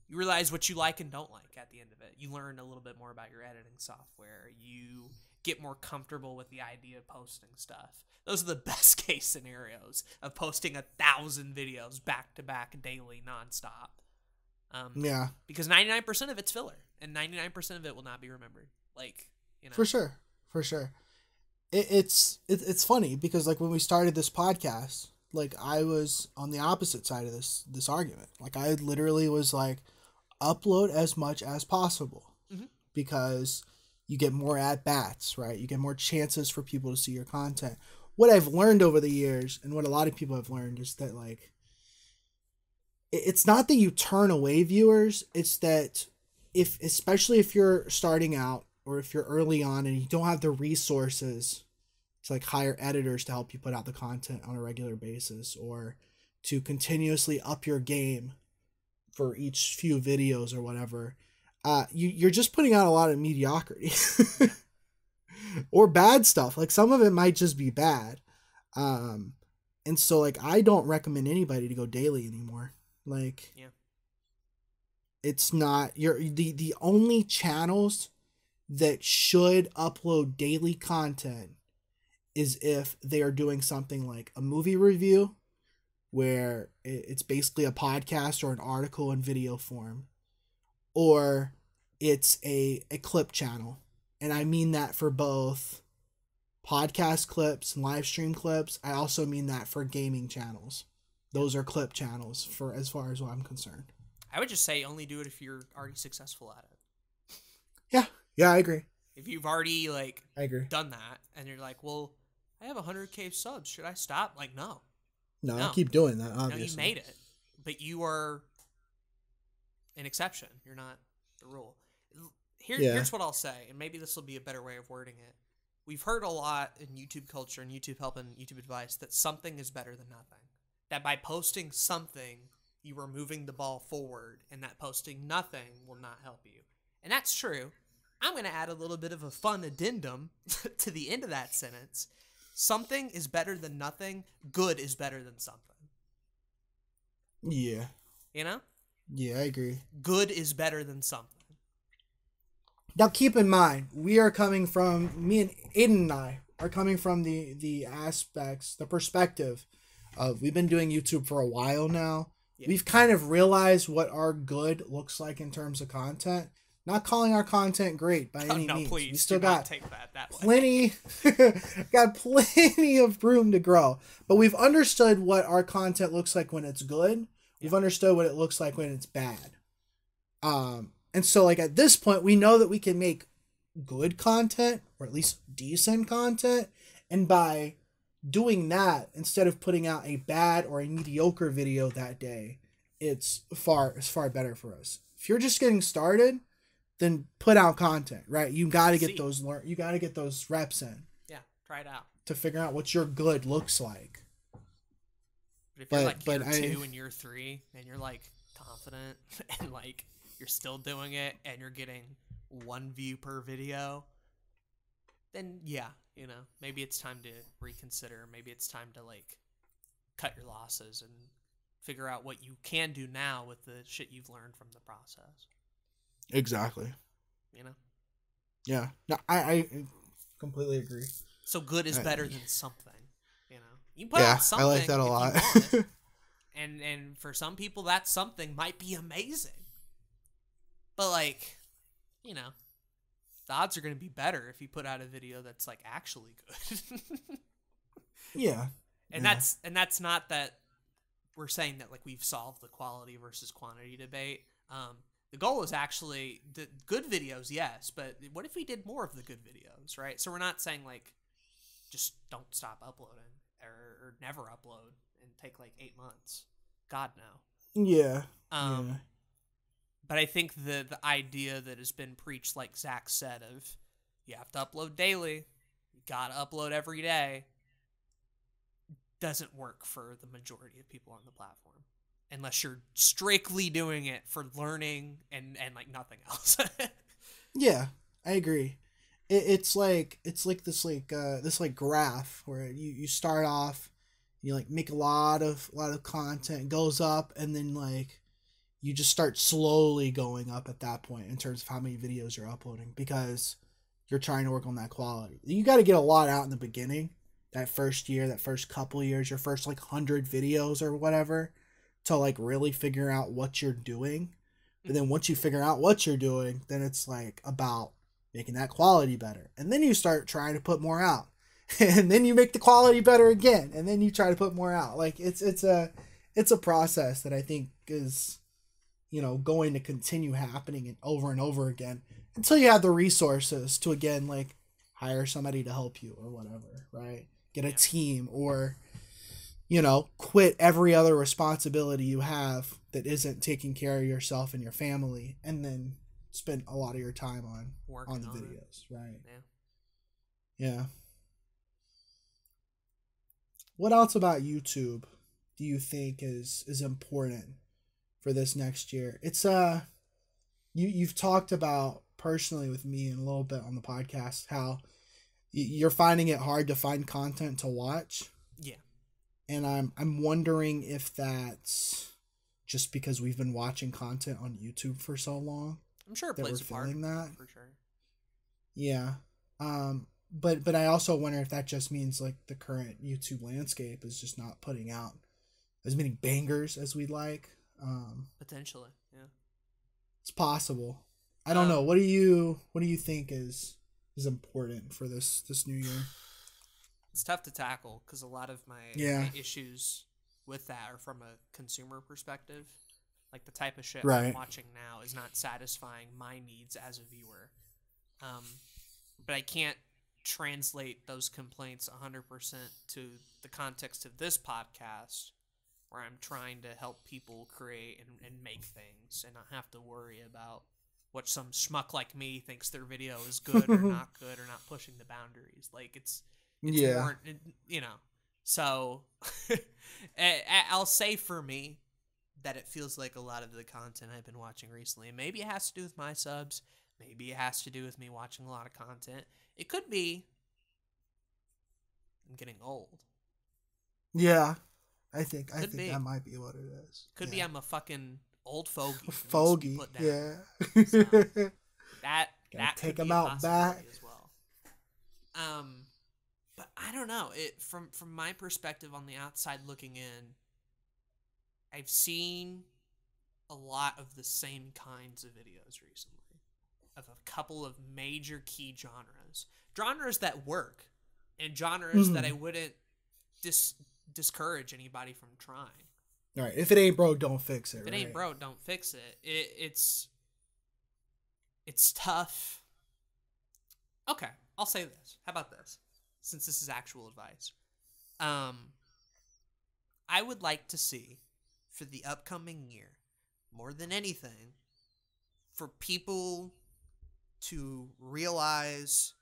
you realize what you like and don't like at the end of it. You learn a little bit more about your editing software. You get more comfortable with the idea of posting stuff. Those are the best case scenarios of posting 1,000 videos back to back daily nonstop. Yeah. Because 99% of it's filler, and 99% of it will not be remembered. Like, you know. For sure. For sure. It's funny because, like, when we started this podcast, like, I was on the opposite side of this argument. Like, I literally was like, upload as much as possible, because you get more at-bats, right? You get more chances for people to see your content. What I've learned over the years, and what a lot of people have learned, is that, like, it's not that you turn away viewers. It's that especially if you're starting out, or if you're early on and you don't have the resources to, like, hire editors to help you put out the content on a regular basis, or to continuously up your game for each few videos or whatever, you're just putting out a lot of mediocrity or bad stuff. Like, some of it might just be bad. And so, like, I don't recommend anybody to go daily anymore. Like, it's not the only channels that should upload daily content is if they are doing something like a movie review, where it's basically a podcast or an article in video form, or it's a clip channel. And I mean that for both podcast clips and live stream clips. I also mean that for gaming channels. Those are clip channels, for as far as what I'm concerned. I would just say only do it if you're already successful at it. Yeah, I agree. If you've already, like, I agree. done that, and you're like, well, I have 100K subs, should I stop? Like, no. No, I keep doing that, obviously. No, you made it. But you are an exception. You're not the rule. Here's what I'll say, and maybe this will be a better way of wording it. We've heard a lot in YouTube culture and YouTube help and YouTube advice that something is better than nothing. That by posting something, you are moving the ball forward, and that posting nothing will not help you. And that's true. I'm going to add a little bit of a fun addendum to the end of that sentence. Something is better than nothing. Good is better than something. Yeah. You know? Yeah, I agree. Good is better than something. Now, keep in mind, me and Aiden and I are coming from the aspects, the perspective of, we've been doing YouTube for a while now. Yeah. We've kind of realized what our good looks like in terms of content. Not calling our content great by any means. Please, we still got take that plenty, got plenty of room to grow. But we've understood what our content looks like when it's good. We've understood what it looks like when it's bad. And so, like, at this point, we know that we can make good content, or at least decent content. And by doing that instead of putting out a bad or a mediocre video that day, it's far better for us. If you're just getting started, then put out content, right? You got to get you got to get those reps in. Yeah, try it out to figure out what your good looks like. But if you're like year 2 and year 3 and you're like confident and like you're still doing it and you're getting 1 view per video, then yeah, you know, maybe it's time to reconsider. Maybe it's time to like cut your losses and figure out what you can do now with the shit you've learned from the process. Exactly. You know? Yeah. No, I completely agree. So good is better than something. You know? You put out something. I like that a lot. And for some people that something might be amazing. But like, you know, the odds are going to be better if you put out a video that's like actually good. Yeah. And that's not that we're saying that like we've solved the quality versus quantity debate. The goal is actually the good videos, yes, but what if we did more of the good videos, right? So we're not saying like just don't stop uploading or never upload and take like 8 months. God no. Yeah. But I think the idea that has been preached, like Zach said, of you have to upload daily, you gotta upload every day, doesn't work for the majority of people on the platform. Unless you're strictly doing it for learning and like nothing else. Yeah, I agree. It's like this graph where you start off, you like make a lot of content, goes up, and then like you just start slowly going up at that point in terms of how many videos you're uploading because you're trying to work on that quality. You got to get a lot out in the beginning, that first year, that first couple of years, your first like 100 videos or whatever, to like really figure out what you're doing. But then once you figure out what you're doing, then it's like about making that quality better. And then you start trying to put more out. And then you make the quality better again. And then you try to put more out. Like it's a process that I think is, you know, going to continue happening and over again until you have the resources to again like hire somebody to help you or whatever, right? Get a team or, you know, quit every other responsibility you have that isn't taking care of yourself and your family, and then spend a lot of your time on the videos, right? Yeah. What else about YouTube do you think is important for this next year? It's you've talked about personally with me and a little bit on the podcast how you're finding it hard to find content to watch. Yeah. And I'm wondering if that's just because we've been watching content on YouTube for so long. I'm sure it plays a part. That. For sure. Yeah. But I also wonder if that just means like the current YouTube landscape is just not putting out as many bangers as we'd like. Potentially, yeah. It's possible. I don't know. What do you think is important for this new year? It's tough to tackle because a lot of my issues with that are from a consumer perspective. Like the type of shit I'm watching now is not satisfying my needs as a viewer. But I can't translate those complaints 100% to the context of this podcast where I'm trying to help people create and make things and not have to worry about what some schmuck like me thinks their video is good or not good or not pushing the boundaries. Like it's more, you know. So I'll say for me that it feels like a lot of the content I've been watching recently, and maybe it has to do with my subs, maybe it has to do with me watching a lot of content. It could be I'm getting old. Yeah. I think that might be what it is. Could be I'm a fucking old fogey. Fogey, yeah. So that take could them be a out back as well. But I don't know. It from my perspective on the outside looking in, I've seen a lot of the same kinds of videos recently, of a couple of major key genres that work, and genres that I wouldn't discourage anybody from trying. All right, if it ain't broke, don't fix it. If it ain't broke, don't fix it. It's tough. Okay, I'll say this. How about this? Since this is actual advice, I would like to see for the upcoming year, more than anything, for people to realize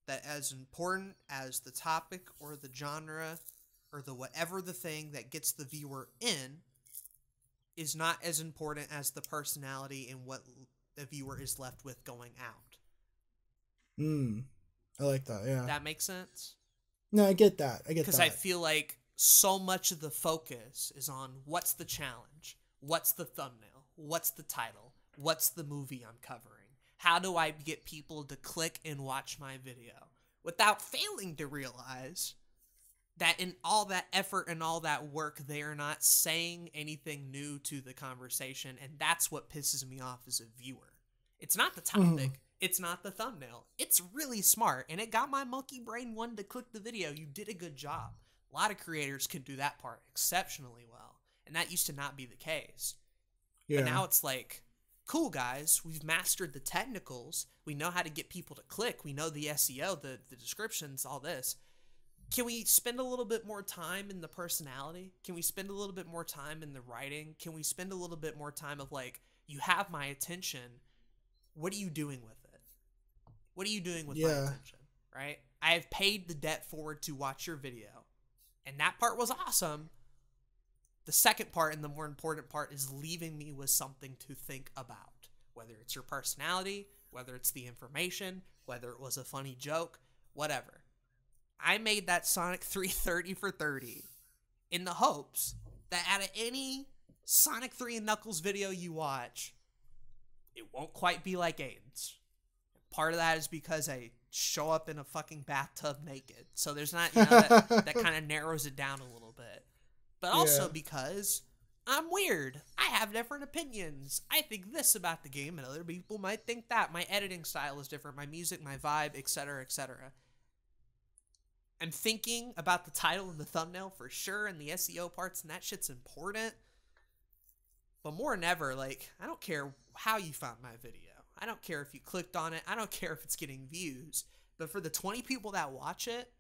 that as important as the topic or the genre or the whatever the thing that gets the viewer in is not as important as the personality and what the viewer is left with going out. I like that, yeah. That makes sense? No, I get that. Because I feel like so much of the focus is on what's the challenge, what's the thumbnail, what's the title, what's the movie I'm covering, how do I get people to click and watch my video, without failing to realize that in all that effort and all that work, they are not saying anything new to the conversation, and that's what pisses me off as a viewer. It's not the topic. It's not the thumbnail. It's really smart, and it got my monkey brain wanting to click the video. You did a good job. A lot of creators can do that part exceptionally well, and that used to not be the case. Yeah. But now it's like, cool, guys, we've mastered the technicals. We know how to get people to click. We know the SEO, the descriptions, all this. Can we spend a little bit more time in the personality? Can we spend a little bit more time in the writing? Can we spend a little bit more time of like, you have my attention. What are you doing with it? What are you doing with my attention? Right? I have paid the debt forward to watch your video. And that part was awesome. The second part and the more important part is leaving me with something to think about. Whether it's your personality, whether it's the information, whether it was a funny joke, whatever. I made that Sonic 3 30 for 30 in the hopes that out of any Sonic 3 and Knuckles video you watch, it won't quite be like Aiden's. Part of that is because I show up in a fucking bathtub naked. So there's not, that kind of narrows it down a little bit. But also because I'm weird. I have different opinions. I think this about the game and other people might think that. My editing style is different. My music, my vibe, etc., etc. I'm thinking about the title and the thumbnail for sure, and the SEO parts, and that shit's important. But more than ever, like, I don't care how you found my video. I don't care if you clicked on it. I don't care if it's getting views. But for the 20 people that watch it,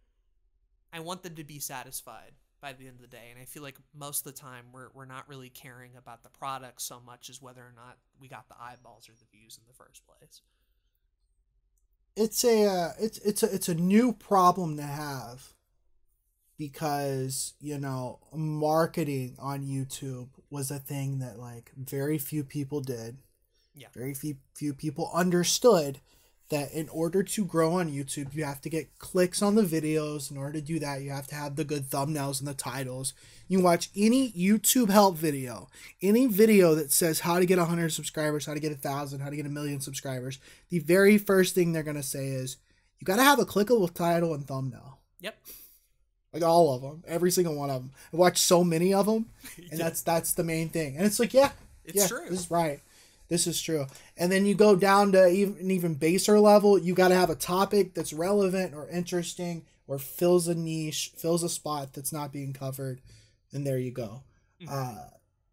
I want them to be satisfied by the end of the day. And I feel like most of the time we're not really caring about the product so much as whether or not we got the eyeballs or the views in the first place. It's a new problem to have because, marketing on YouTube was a thing that like very few people did. Yeah. Very few people understood that in order to grow on YouTube, you have to get clicks on the videos. In order to do that, you have to have the good thumbnails and the titles. You watch any YouTube help video, any video that says how to get 100 subscribers, how to get 1,000, how to get 1,000,000 subscribers. The very first thing they're going to say is, you got to have a clickable title and thumbnail. Yep. Like all of them, every single one of them. I watched so many of them, and that's the main thing. And it's like, it's true. This is right. This is true. And then you go down to even baser level. You got to have a topic that's relevant or interesting or fills a niche, fills a spot that's not being covered. And there you go. Mm-hmm.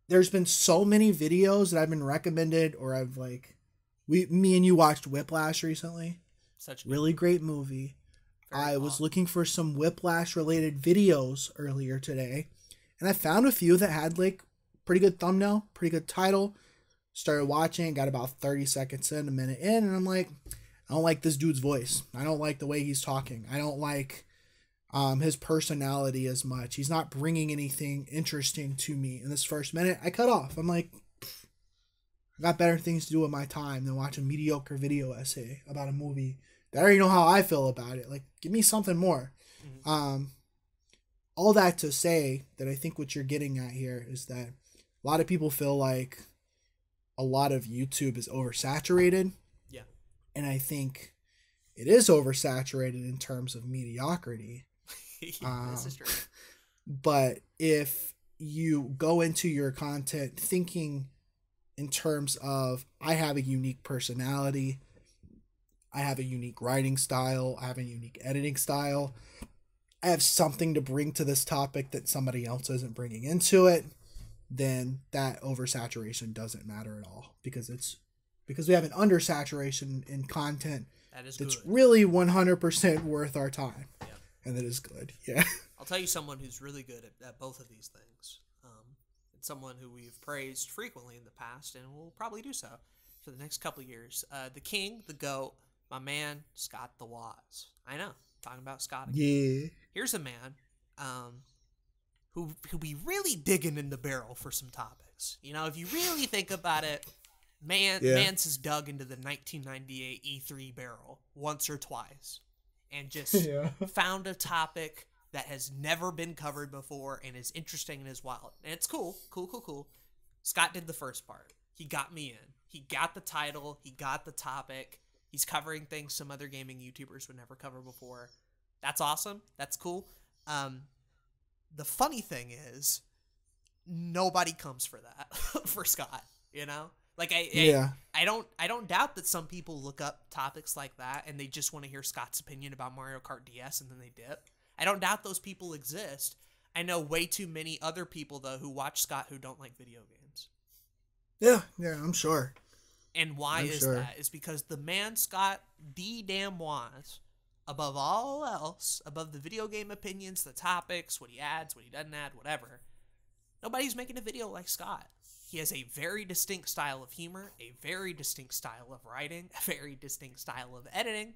There's been so many videos that I've been recommended, or I've me and you watched Whiplash recently. Such a really great movie. I was looking for some Whiplash related videos earlier today, and I found a few that had like pretty good thumbnail, pretty good title. Started watching, got about 30 seconds in, a minute in, and I'm like, I don't like this dude's voice. I don't like the way he's talking. I don't like his personality as much. He's not bringing anything interesting to me. In this first minute, I cut off. I'm like, I got better things to do with my time than watch a mediocre video essay about a movie that I already know how I feel about it. Like, give me something more. Mm-hmm. All that to say that I think what you're getting at here is that a lot of people feel like a lot of YouTube is oversaturated. Yeah. And I think it is oversaturated in terms of mediocrity. This is true. But if you go into your content thinking in terms of, I have a unique personality, I have a unique writing style, I have a unique editing style, I have something to bring to this topic that somebody else isn't bringing into it, then that oversaturation doesn't matter at all, because we have an undersaturation in content that's good. Really 100% worth our time. Yeah. And that is good. Yeah. I'll tell you someone who's really good at both of these things. And someone who we've praised frequently in the past and will probably do so for the next couple of years. The king, the GOAT, my man, Scott the Woz. I know. Talking about Scott again. Yeah. Here's a man who be really digging in the barrel for some topics. You know, if you really think about it, Mance has dug into the 1998 E3 barrel once or twice and just found a topic that has never been covered before and is interesting and is wild. And it's cool. Scott did the first part. He got me in. He got the title. He got the topic. He's covering things some other gaming YouTubers would never cover before. That's awesome. That's cool. The funny thing is, nobody comes for that for Scott. You know, like I don't doubt that some people look up topics like that and they just want to hear Scott's opinion about Mario Kart DS and then they dip. I don't doubt those people exist. I know way too many other people though who watch Scott who don't like video games. Yeah, I'm sure. And why is that? It's because the man Scott D. Damn Woz, above all else, above the video game opinions, the topics, what he adds, what he doesn't add, whatever, nobody's making a video like Scott. He has a very distinct style of humor, a very distinct style of writing, a very distinct style of editing,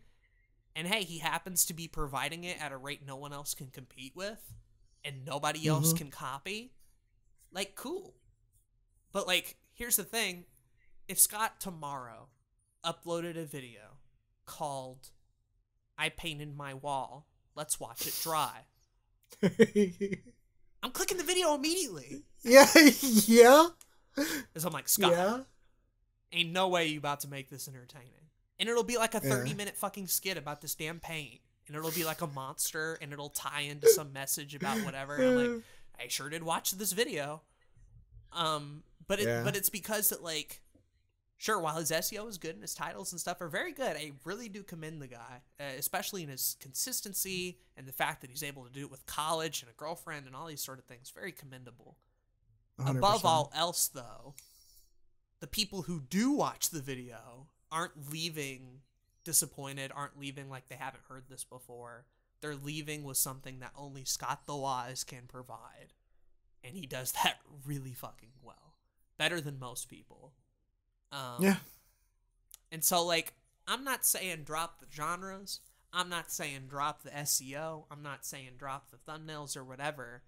and hey, he happens to be providing it at a rate no one else can compete with, and nobody else can copy. Like, cool. But, like, here's the thing. If Scott tomorrow uploaded a video called I Painted My Wall, Let's Watch It Dry, I'm clicking the video immediately. Yeah. Because I'm like, Scott, ain't no way you about to make this entertaining. And it'll be like a 30-minute fucking skit about this damn paint. And it'll be like a monster, and it'll tie into some message about whatever. And I'm like, I sure did watch this video. But it's because that, like, sure, while his SEO is good and his titles and stuff are very good, I really do commend the guy, especially in his consistency and the fact that he's able to do it with college and a girlfriend and all these sort of things. Very commendable. 100%. Above all else, though, the people who do watch the video aren't leaving disappointed, aren't leaving like they haven't heard this before. They're leaving with something that only Scott the Woz can provide. And he does that really fucking well. Better than most people. And so, like, I'm not saying drop the genres. I'm not saying drop the SEO. I'm not saying drop the thumbnails or whatever.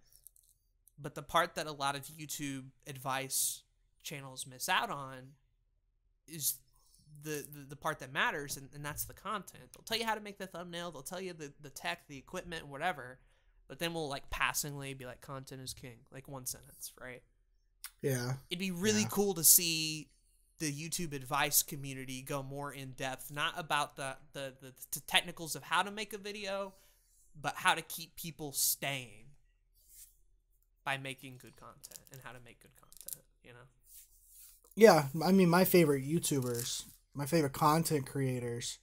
But the part that a lot of YouTube advice channels miss out on is the part that matters, and that's the content. They'll tell you how to make the thumbnail. They'll tell you the tech, the equipment, whatever. But then we'll, like, passingly be like, content is king. Like, one sentence, right? Yeah. It'd be really cool to see the YouTube advice community go more in depth, not about the technicals of how to make a video, but how to keep people staying by making good content and how to make good content, you know? Yeah, I mean, my favorite YouTubers, my favorite content creators,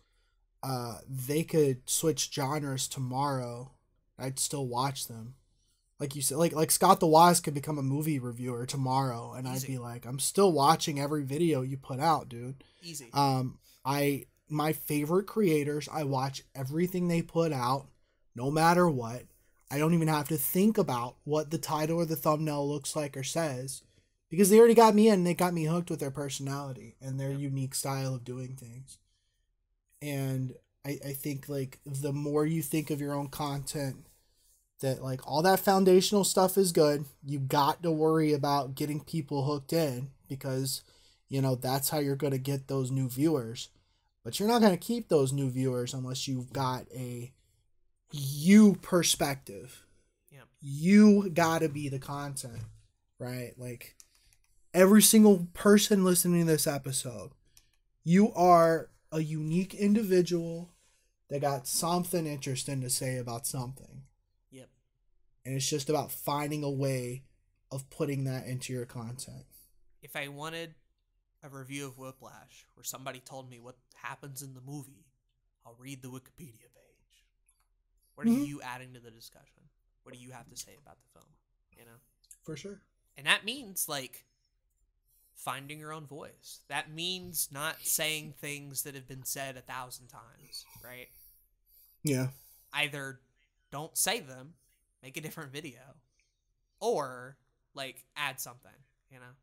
they could switch genres tomorrow. I'd still watch them. Like you said, like Scott the Woz could become a movie reviewer tomorrow, and Easy. I'd be like, I'm still watching every video you put out, dude. Easy. My favorite creators, I watch everything they put out, no matter what. I don't even have to think about what the title or the thumbnail looks like or says, because they already got me in. They got me hooked with their personality and their unique style of doing things. And I think, like, the more you think of your own content, that, like, all that foundational stuff is good. You got to worry about getting people hooked in, because, you know, that's how you're going to get those new viewers. But you're not going to keep those new viewers unless you've got a you perspective. Yep. You got to be the content, right? Like, every single person listening to this episode, you are a unique individual that got something interesting to say about something. Yep. And it's just about finding a way of putting that into your content. If I wanted a review of Whiplash where somebody told me what happens in the movie, I'll read the Wikipedia page. What are you adding to the discussion? What do you have to say about the film? You know? For sure. And that means, like, finding your own voice. That means not saying things that have been said 1,000 times, right? Yeah. Either don't say them, make a different video, or like add something. You know,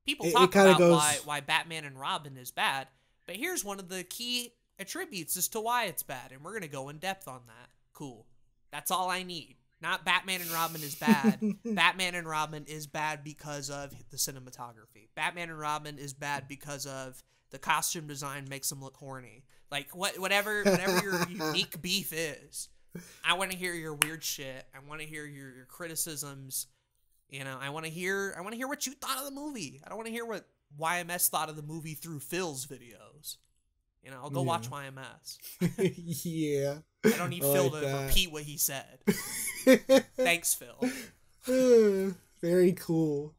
people talk about why Batman and Robin is bad, but here's one of the key attributes as to why it's bad, and we're gonna go in depth on that. Cool. That's all I need. Not Batman and Robin is bad. Batman and Robin is bad because of the cinematography. Batman and Robin is bad because of the costume design makes them look horny. Like whatever your unique beef is. I want to hear your weird shit. I want to hear your criticisms. You know, I want to hear what you thought of the movie. I don't want to hear what YMS thought of the movie through Phil's videos. You know, I'll go watch YMS. Yeah. I don't need Phil to repeat what he said. Thanks, Phil. Very cool.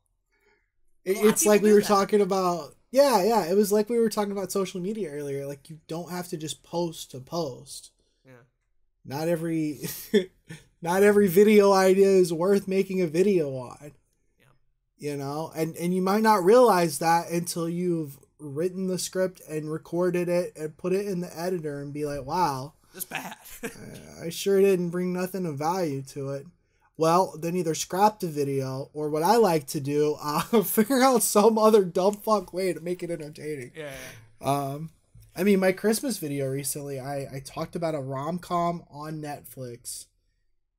It's like we were talking about. Yeah. It was like we were talking about social media earlier. Like, you don't have to just post to post. Yeah. Not every video idea is worth making a video on. Yeah. You know, and you might not realize that until you've written the script and recorded it and put it in the editor and be like, wow, that's bad. I sure didn't bring nothing of value to it. Well, then either scrap the video, or what I like to do, figure out some other dumb fuck way to make it entertaining. Yeah. I mean, my Christmas video recently, I talked about a rom-com on Netflix,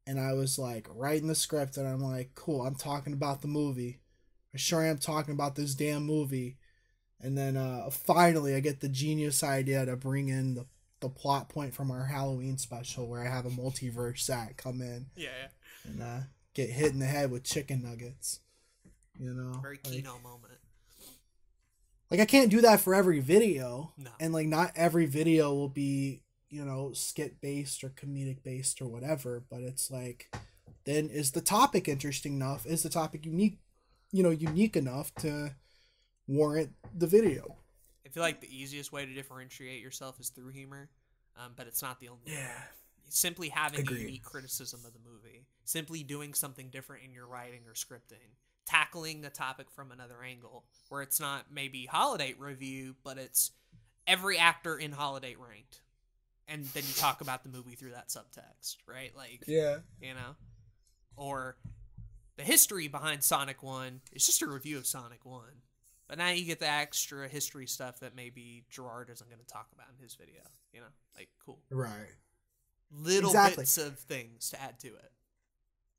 and I was like writing the script, and I'm like, cool, I'm talking about the movie. I sure am talking about this damn movie. And then finally I get the genius idea to bring in the plot point from our Halloween special where I have a multiverse Zach come in. Yeah. And get hit in the head with chicken nuggets. You know? Very Kino moment. Like, I can't do that for every video. No. And, like, not every video will be, you know, skit-based or comedic-based or whatever. But it's like, then is the topic interesting enough? Is the topic unique enough to warrant the video? I feel like the easiest way to differentiate yourself is through humor, but it's not the only way. Simply having a unique criticism of the movie, simply doing something different in your writing or scripting, tackling the topic from another angle, where it's not maybe Holiday review, but it's every actor in Holiday ranked, and then you talk about the movie through that subtext, right? Like, yeah, you know, or the history behind Sonic 1 is just a review of Sonic 1. But now you get the extra history stuff that maybe Gerard isn't going to talk about in his video. You know, like, cool. Right. Little bits of things to add to it.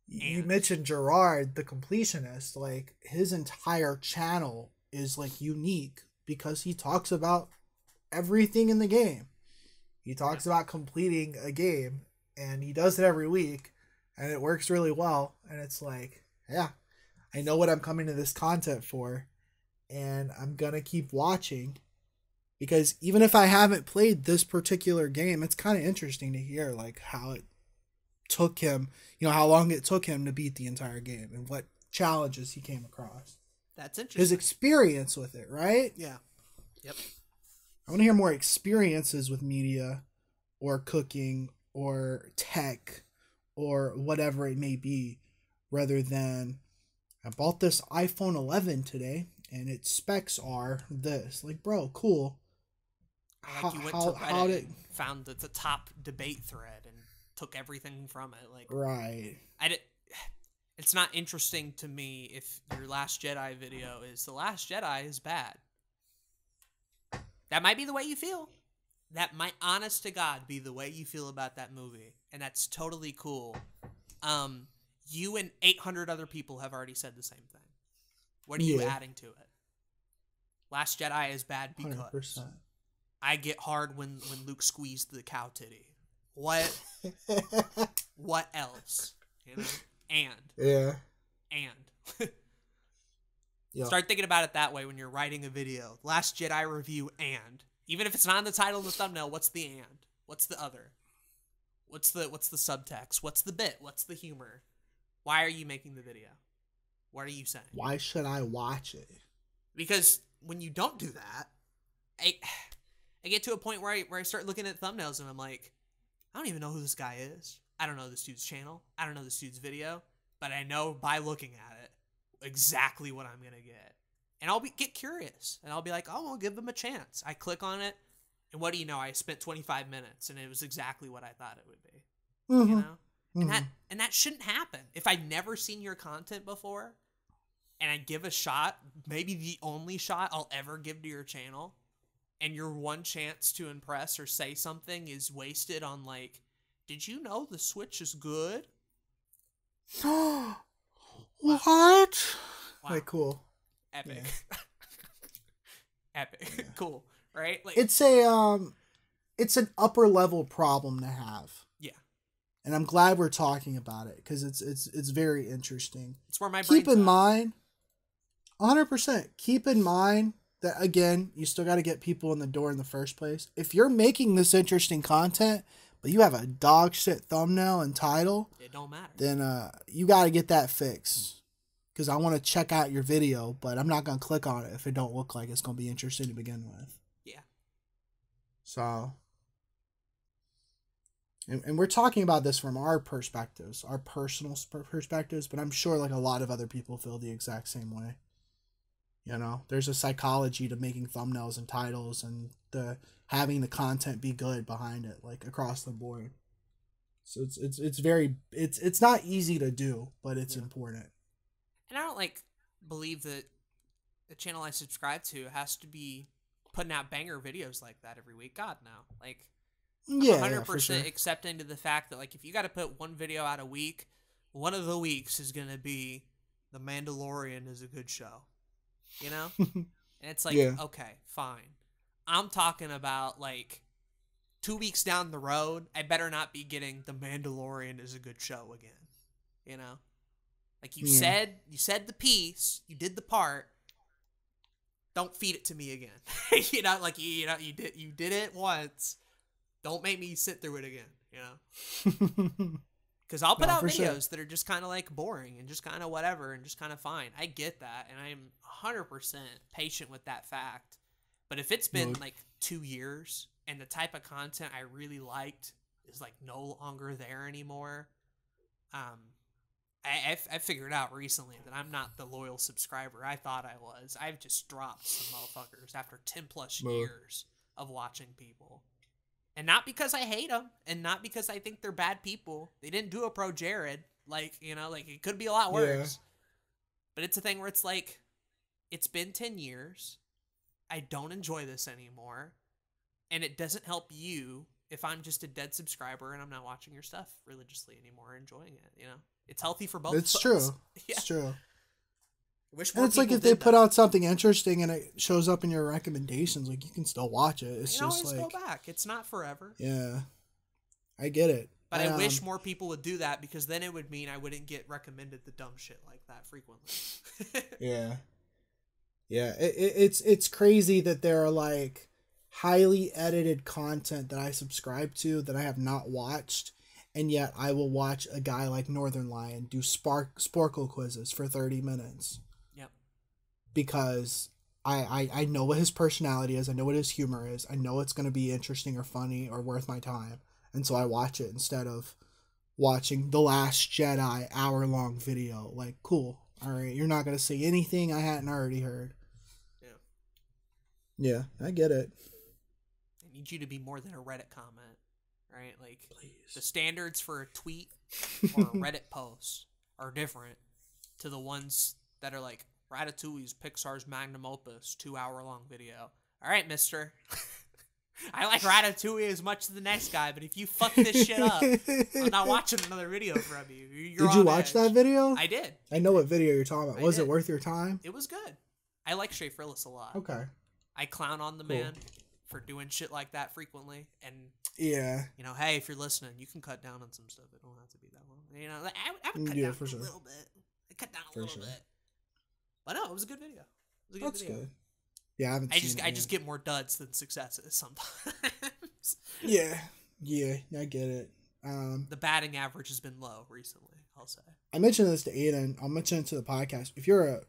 You mentioned Gerard, the completionist. Like, his entire channel is, like, unique because he talks about everything in the game. He talks about completing a game, and he does it every week, and it works really well. And it's like, yeah, I know what I'm coming to this content for. And I'm going to keep watching, because even if I haven't played this particular game, it's kind of interesting to hear like how it took him, you know, how long it took him to beat the entire game and what challenges he came across. That's interesting. His experience with it, right? Yeah. Yep. I want to hear more experiences with media or cooking or tech or whatever it may be, rather than I bought this iPhone 11 today and its specs are this. Like, bro, cool. Like, you went to Reddit and found the top debate thread and took everything from it. Like, right. It's not interesting to me if your Last Jedi video is The Last Jedi is bad. That might be the way you feel. That might, honest to God, be the way you feel about that movie. And that's totally cool. You and 800 other people have already said the same thing. What are you adding to it? Last Jedi is bad because 100%. I get hard when Luke squeezed the cow titty. What? What else? You know? And. Yep. Start thinking about it that way when you're writing a video. Last Jedi review and. Even if it's not in the title and the thumbnail, what's the and? What's the other? What's the subtext? What's the bit? What's the humor? Why are you making the video? What are you saying? Why should I watch it? Because when you don't do that, I get to a point where I start looking at thumbnails and I'm like, I don't even know who this guy is. I don't know this dude's channel. I don't know this dude's video. But I know by looking at it exactly what I'm going to get. And I'll get curious. And I'll be like, oh, I'll give them a chance. I click on it. And what do you know? I spent 25 minutes and it was exactly what I thought it would be. you know? And that shouldn't happen. If I've never seen your content before and I give a shot, maybe the only shot I'll ever give to your channel, and your one chance to impress or say something is wasted on like, did you know the Switch is good? What? Wow. Like, cool. Epic. Yeah. Epic. Yeah. Cool. Right? Like, it's an upper level problem to have. Yeah. And I'm glad we're talking about it because it's very interesting. It's where my keep brain's in at. mind 100% keep in mind that, again, you still got to get people in the door in the first place. If you're making this interesting content but you have a dog shit thumbnail and title, it don't matter. Then you got to get that fixed. Because I want to check out your video, but I'm not going to click on it if it don't look like it's going to be interesting to begin with. Yeah. So, and we're talking about this from our perspectives, our personal perspectives, but I'm sure like a lot of other people feel the exact same way. You know, there's a psychology to making thumbnails and titles and having the content be good behind it, like across the board. So it's not easy to do, but it's important. And I don't like believe that the channel I subscribe to has to be putting out banger videos like that every week. God, no. Like, I'm 100% accepting to the fact that like if you got to put one video out a week, one of the weeks is gonna be The Mandalorian is a good show. You know? And it's like, okay, fine. I'm talking about like 2 weeks down the road, I better not be getting The Mandalorian is a good show again. You know? Like you said the piece, you did the part. Don't feed it to me again. You know, like you did it once. Don't make me sit through it again, you know? Because I'll put out videos that are just kind of like boring and just kind of whatever and just kind of fine. I get that, and I'm 100% patient with that fact. But if it's been like 2 years and the type of content I really liked is like no longer there anymore, I figured out recently that I'm not the loyal subscriber I thought I was. I've just dropped some motherfuckers after 10 plus years of watching people. And not because I hate them, and not because I think they're bad people. They didn't do a Pro Jared. Like, you know, like it could be a lot worse. Yeah. But it's a thing where it's like, it's been 10 years. I don't enjoy this anymore. And it doesn't help you if I'm just a dead subscriber and I'm not watching your stuff religiously anymore, enjoying it, you know? It's healthy for both. It's of us. True. Yeah. It's true. And it's like if they put out something interesting and it shows up in your recommendations, like you can still watch it. It's just like, go back. It's not forever. Yeah, I get it. But I wish more people would do that because then it would mean I wouldn't get recommended the dumb shit like that frequently. Yeah. It's crazy that there are like highly edited content that I subscribe to that I have not watched. And yet I will watch a guy like Northern Lion do Sporkle quizzes for 30 minutes. Yep. Because I know what his personality is. I know what his humor is. I know it's going to be interesting or funny or worth my time. And so I watch it instead of watching The Last Jedi hour-long video. Like, cool. All right, you're not going to say anything I hadn't already heard. Yeah, I get it. I need you to be more than a Reddit comment. Right, like please. The standards for a tweet or a Reddit post are different to the ones that are like Ratatouille's Pixar's magnum opus 2-hour-long video. All right, mister. I like Ratatouille as much as the next guy, but if you fuck this shit up, I'm not watching another video from you. Did you watch that video? I did. I know what video you're talking about. Was it worth your time? It was good. I like Shay Frillis a lot. Okay. I clown on the man for doing shit like that frequently, and you know, hey, if you're listening, you can cut down on some stuff. It don't have to be that long. You know, I would cut down a little bit. I cut down a little bit. But no, it was a good video. It was a good video. Good. Yeah, I just get more duds than successes sometimes. Yeah, I get it. The batting average has been low recently, I'll say. I mentioned this to Aiden. I'll mention it to the podcast. If you're a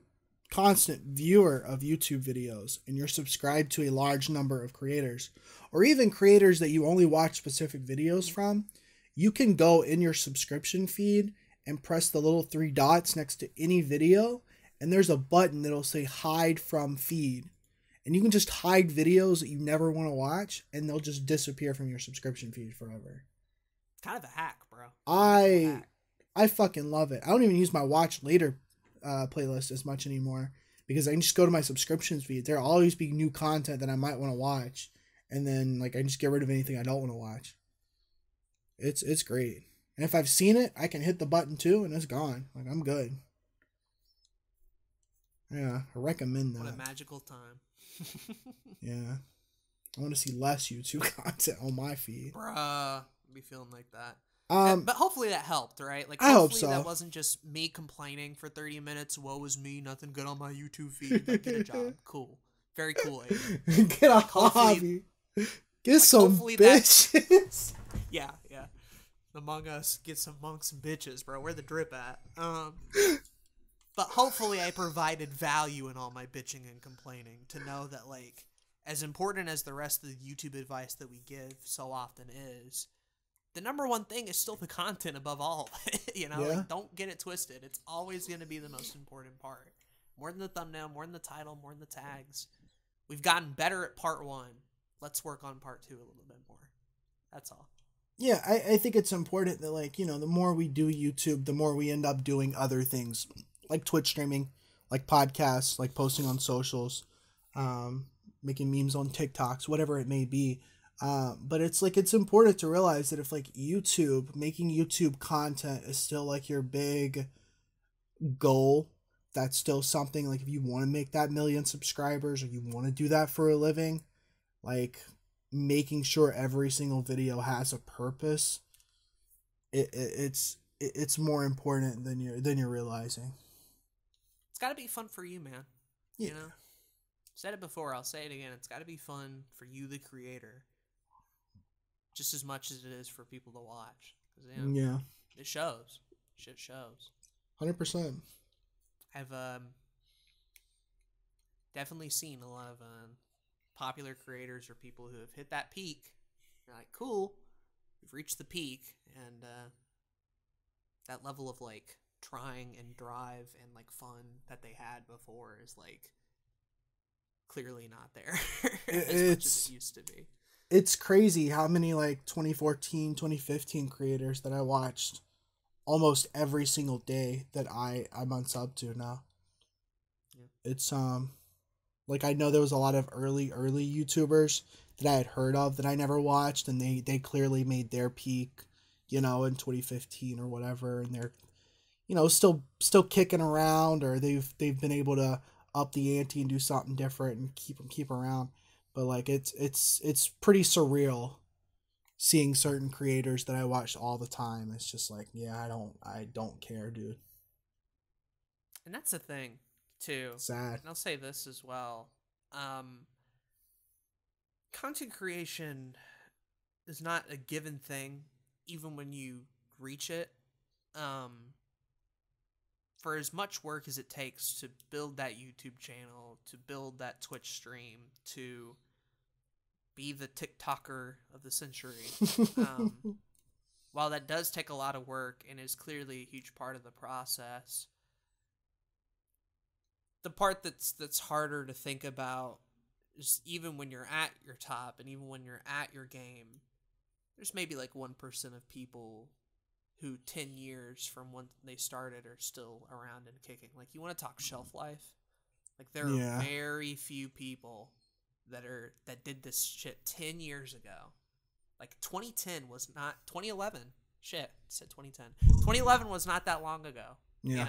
constant viewer of YouTube videos and you're subscribed to a large number of creators, or even creators that you only watch specific videos from, you can go in your subscription feed and press the little 3 dots next to any video, and there's a button that'll say hide from feed. And you can just hide videos that you never want to watch, and they'll just disappear from your subscription feed forever. Kind of a hack, bro. I fucking love it. I don't even use my watch later playlist as much anymore because I can just go to my subscriptions feed. There'll always be new content that I might want to watch, and then like I just get rid of anything I don't want to watch. It's great. And if I've seen it, I can hit the button too, and it's gone. Like I'm good. Yeah, I recommend that. What a magical time. Yeah. I want to see less YouTube content on my feed. Bruh, I'll be feeling like that. But hopefully that helped, right? Like, hopefully I hope so. That wasn't just me complaining for 30 minutes. Woe is me, nothing good on my YouTube feed. Like, get a job. Cool. Very cool. Get a hobby. Get some bitches. Yeah. Among Us, get some monks and bitches, bro. Where the drip at? But hopefully I provided value in all my bitching and complaining to know that, like, as important as the rest of the YouTube advice that we give so often is, the number one thing is still the content above all. Like, don't get it twisted. It's always going to be the most important part. More than the thumbnail, more than the title, more than the tags. We've gotten better at part 1. Let's work on part 2 a little bit more. That's all. Yeah, I think it's important that, like, the more we do YouTube, the more we end up doing other things, like Twitch streaming, like podcasts, like posting on socials, making memes on TikToks, whatever it may be. But it's like, it's important to realize that if like making YouTube content is still like your big goal, that's still something like if you want to make that 1 million subscribers or you want to do that for a living, like making sure every single video has a purpose, it's more important than you're realizing. It's got to be fun for you, man. Yeah. Said it before, I'll say it again. It's got to be fun for you, the creator, just as much as it is for people to watch. Yeah. It shows. Shit shows. 100%. I've definitely seen a lot of popular creators or people who have hit that peak. You're like, cool, we've reached the peak, and that level of like trying and drive and like fun that they had before is like clearly not there as much as it used to be. It's crazy how many like 2014, 2015 creators that I watched almost every single day that I'm on sub to now. Yeah. It's like I know there was a lot of early YouTubers that I had heard of that I never watched, and they clearly made their peak, in 2015 or whatever, and they're still kicking around, or they've been able to up the ante and do something different and keep around. But like it's pretty surreal seeing certain creators that I watched all the time. It's just like, yeah, I don't care, dude. And that's the thing too. Sad. And I'll say this as well. Content creation is not a given thing, even when you reach it. For as much work as it takes to build that YouTube channel, to build that Twitch stream, to be the TikToker of the century, while that does take a lot of work and is clearly a huge part of the process, the part that's harder to think about is even when you're at your top and even when you're at your game, there's maybe like 1% of people who 10 years from when they started are still around and kicking. Like, you want to talk shelf life? Like, there are very few people that did this shit 10 years ago. Like, 2011. Shit, I said 2010. 2011 was not that long ago. Yeah.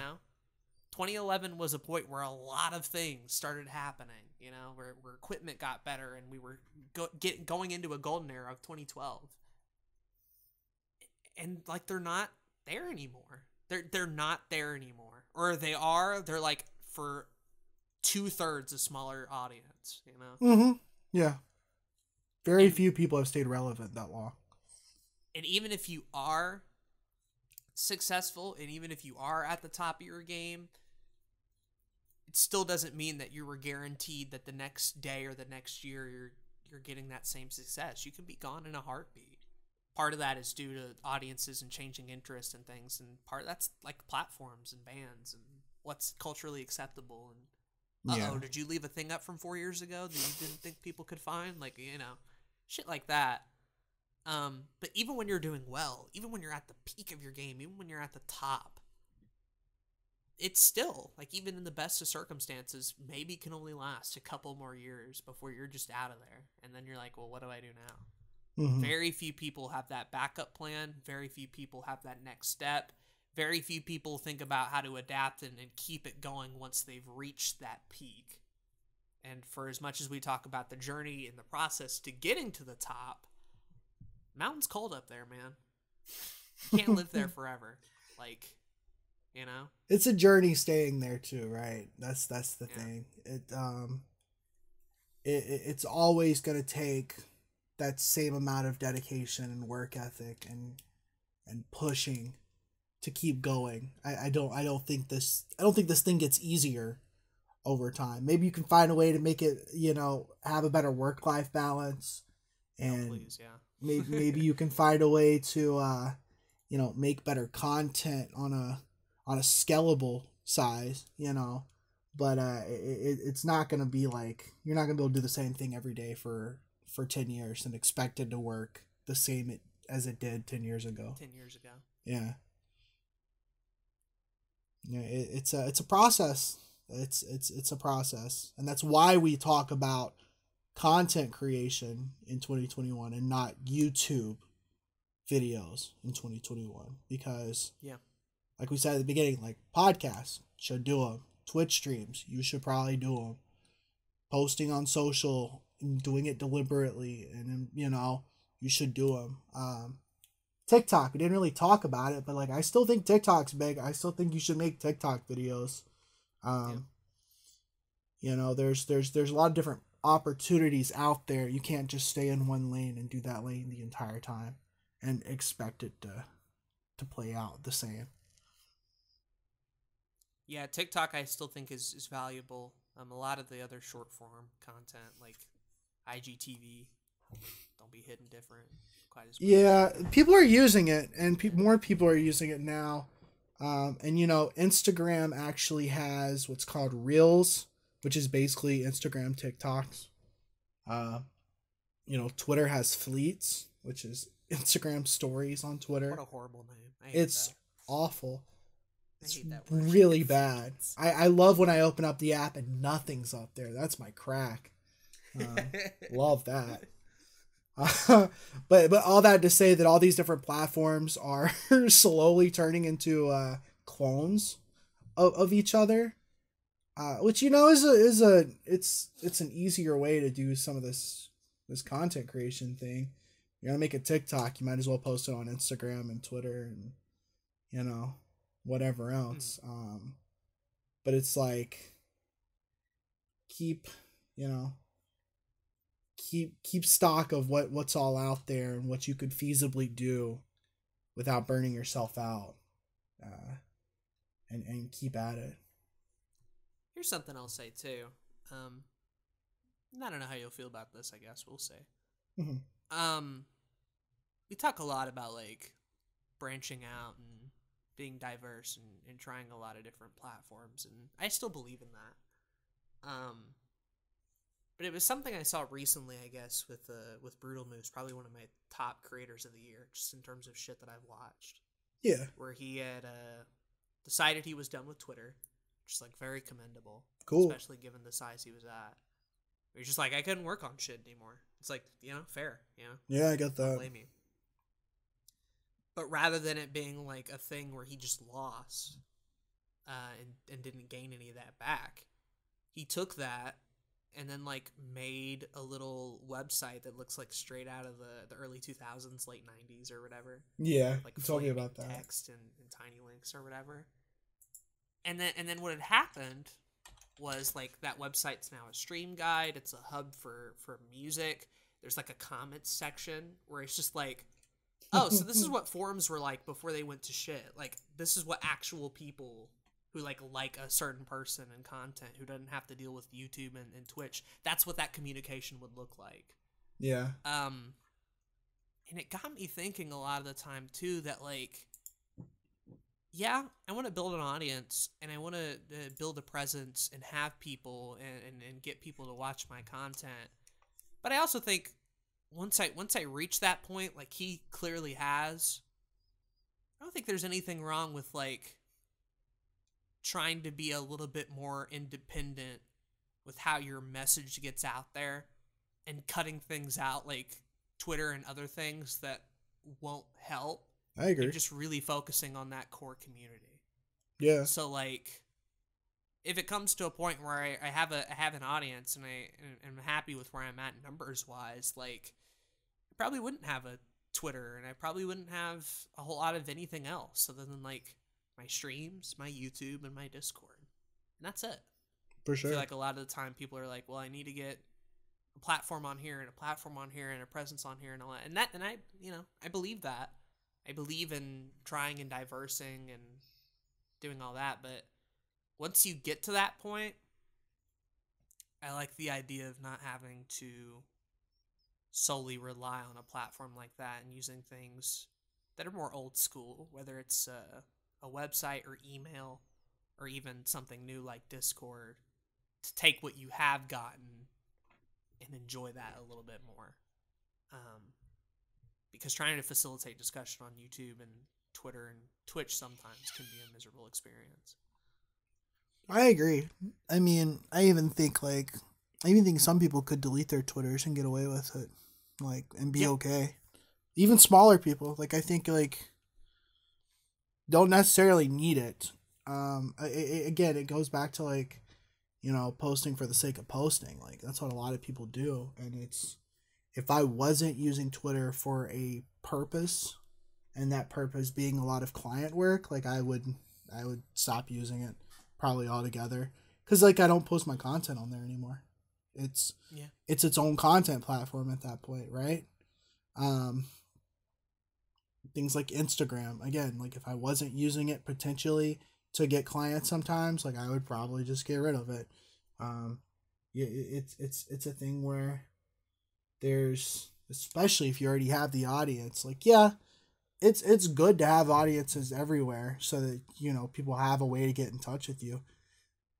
2011 was a point where a lot of things started happening, where equipment got better and we were going into a golden era of 2012. And like, they're not there anymore. They're not there anymore. Or they're like for 2/3 a smaller audience, Mm-hmm. Yeah. Very few people have stayed relevant that long. And even if you are successful, and even if you are at the top of your game, it still doesn't mean that you were guaranteed that the next day or the next year you're getting that same success. You can be gone in a heartbeat. Part of that is due to audiences and changing interests and things, and part of that's like platforms and bands and what's culturally acceptable. And did you leave a thing up from 4 years ago that you didn't think people could find? Like, shit like that. But even when you're doing well, even when you're at the peak of your game, even when you're at the top, it's still, like, even in the best of circumstances, maybe can only last a couple more years before you're just out of there. And then you're like, well, what do I do now? Mm-hmm. Very few people have that backup plan. Very few people have that next step. Very few people think about how to adapt and keep it going once they've reached that peak. And for as much as we talk about the journey and the process to getting to the top, mountain's cold up there, man. You can't live there forever. Like, you know? It's a journey staying there too, right? That's the thing. It's always going to take that same amount of dedication and work ethic and pushing to keep going. I don't think this thing gets easier over time. Maybe you can find a way to make it, have a better work-life balance, and please, yeah. maybe you can find a way to make better content on a scalable size, but it's not going to be like, you're not going to be able to do the same thing every day for 10 years and expect it to work the same as it did 10 years ago. 10 years ago. Yeah. Yeah, it's a process. It's a process, and that's why we talk about content creation in 2021 and not YouTube videos in 2021, because like we said at the beginning, like, podcasts should do them, Twitch streams, you should probably do them, posting on social and doing it deliberately, and you should do them. TikTok, we didn't really talk about it, but like, I still think TikTok's big. I still think you should make TikTok videos. There's a lot of different opportunities out there. You can't just stay in one lane and do that lane the entire time and expect it to play out the same. Yeah, TikTok I still think is valuable. A lot of the other short form content like IGTV, don't be hidden different quite as much. Yeah, people are using it, and more people are using it now. And Instagram actually has what's called Reels, which is basically Instagram TikToks. Twitter has Fleets, which is Instagram stories on Twitter. What a horrible name. It's awful. It's really bad. I love when I open up the app and nothing's up there. That's my crack. Love that. But all that to say that all these different platforms are slowly turning into clones of each other, which is an easier way to do some of this content creation thing. You're gonna make a TikTok, you might as well post it on Instagram and Twitter and whatever else. But it's like, keep stock of what's all out there and what you could feasibly do without burning yourself out, and keep at it. Here's something I'll say too. I don't know how you'll feel about this. I guess we'll see. Mm-hmm. We talk a lot about like branching out and being diverse and trying a lot of different platforms, and I still believe in that. But it was something I saw recently, I guess, with Brutal Moose, probably one of my top creators of the year, just in terms of shit that I've watched. Yeah. Where he had decided he was done with Twitter, which is like very commendable. Cool. Especially given the size he was at. He's just like, I couldn't work on shit anymore. It's like, fair, Yeah, I get that. Don't blame you. But rather than it being like a thing where he just lost and didn't gain any of that back, he took that and then like made a little website that looks like straight out of the early 2000s, late 90s or whatever. Yeah, like tell me about that. Text and tiny links or whatever. And then what had happened was like that website's now a stream guide. It's a hub for music. There's like a comments section where it's just like, oh, so this is what forums were like before they went to shit. Like, this is what actual people who like a certain person and content, who doesn't have to deal with YouTube and Twitch, that's what that communication would look like. Yeah. And it got me thinking a lot of the time too that like, yeah, I want to build an audience and I want to build a presence and have people and get people to watch my content. But I also think once I reach that point, like he clearly has, I don't think there's anything wrong with like trying to be a little bit more independent with how your message gets out there and cutting things out like Twitter and other things that won't help. I agree. And just really focusing on that core community. Yeah. So like, if it comes to a point where I have an audience and I'm happy with where I'm at numbers wise, like I probably wouldn't have a Twitter and I probably wouldn't have a whole lot of anything else other than like my streams, my YouTube, and my Discord. And that's it. For sure. I feel like a lot of the time people are like, well, I need to get a platform on here and a platform on here and a presence on here and all that. And I, I believe that. I believe in trying and diversing and doing all that. But once you get to that point, I like the idea of not having to solely rely on a platform like that and using things that are more old school, whether it's a website or email or even something new like Discord, to take what you have gotten and enjoy that a little bit more. Because trying to facilitate discussion on YouTube and Twitter and Twitch sometimes can be a miserable experience. I agree. I mean, I even think some people could delete their Twitters and get away with it, like, and be okay. Even smaller people, like, I think, like, don't necessarily need it. Again, it goes back to, like, posting for the sake of posting. Like, that's what a lot of people do. And if I wasn't using Twitter for a purpose, and that purpose being a lot of client work, like, I would stop using it probably altogether. Because, like, I don't post my content on there anymore. It's its own content platform at that point, right? Things like Instagram, again, like, if I wasn't using it potentially to get clients sometimes, like, I would probably just get rid of it. It's a thing where there's, especially if you already have the audience, like, it's good to have audiences everywhere so that, people have a way to get in touch with you.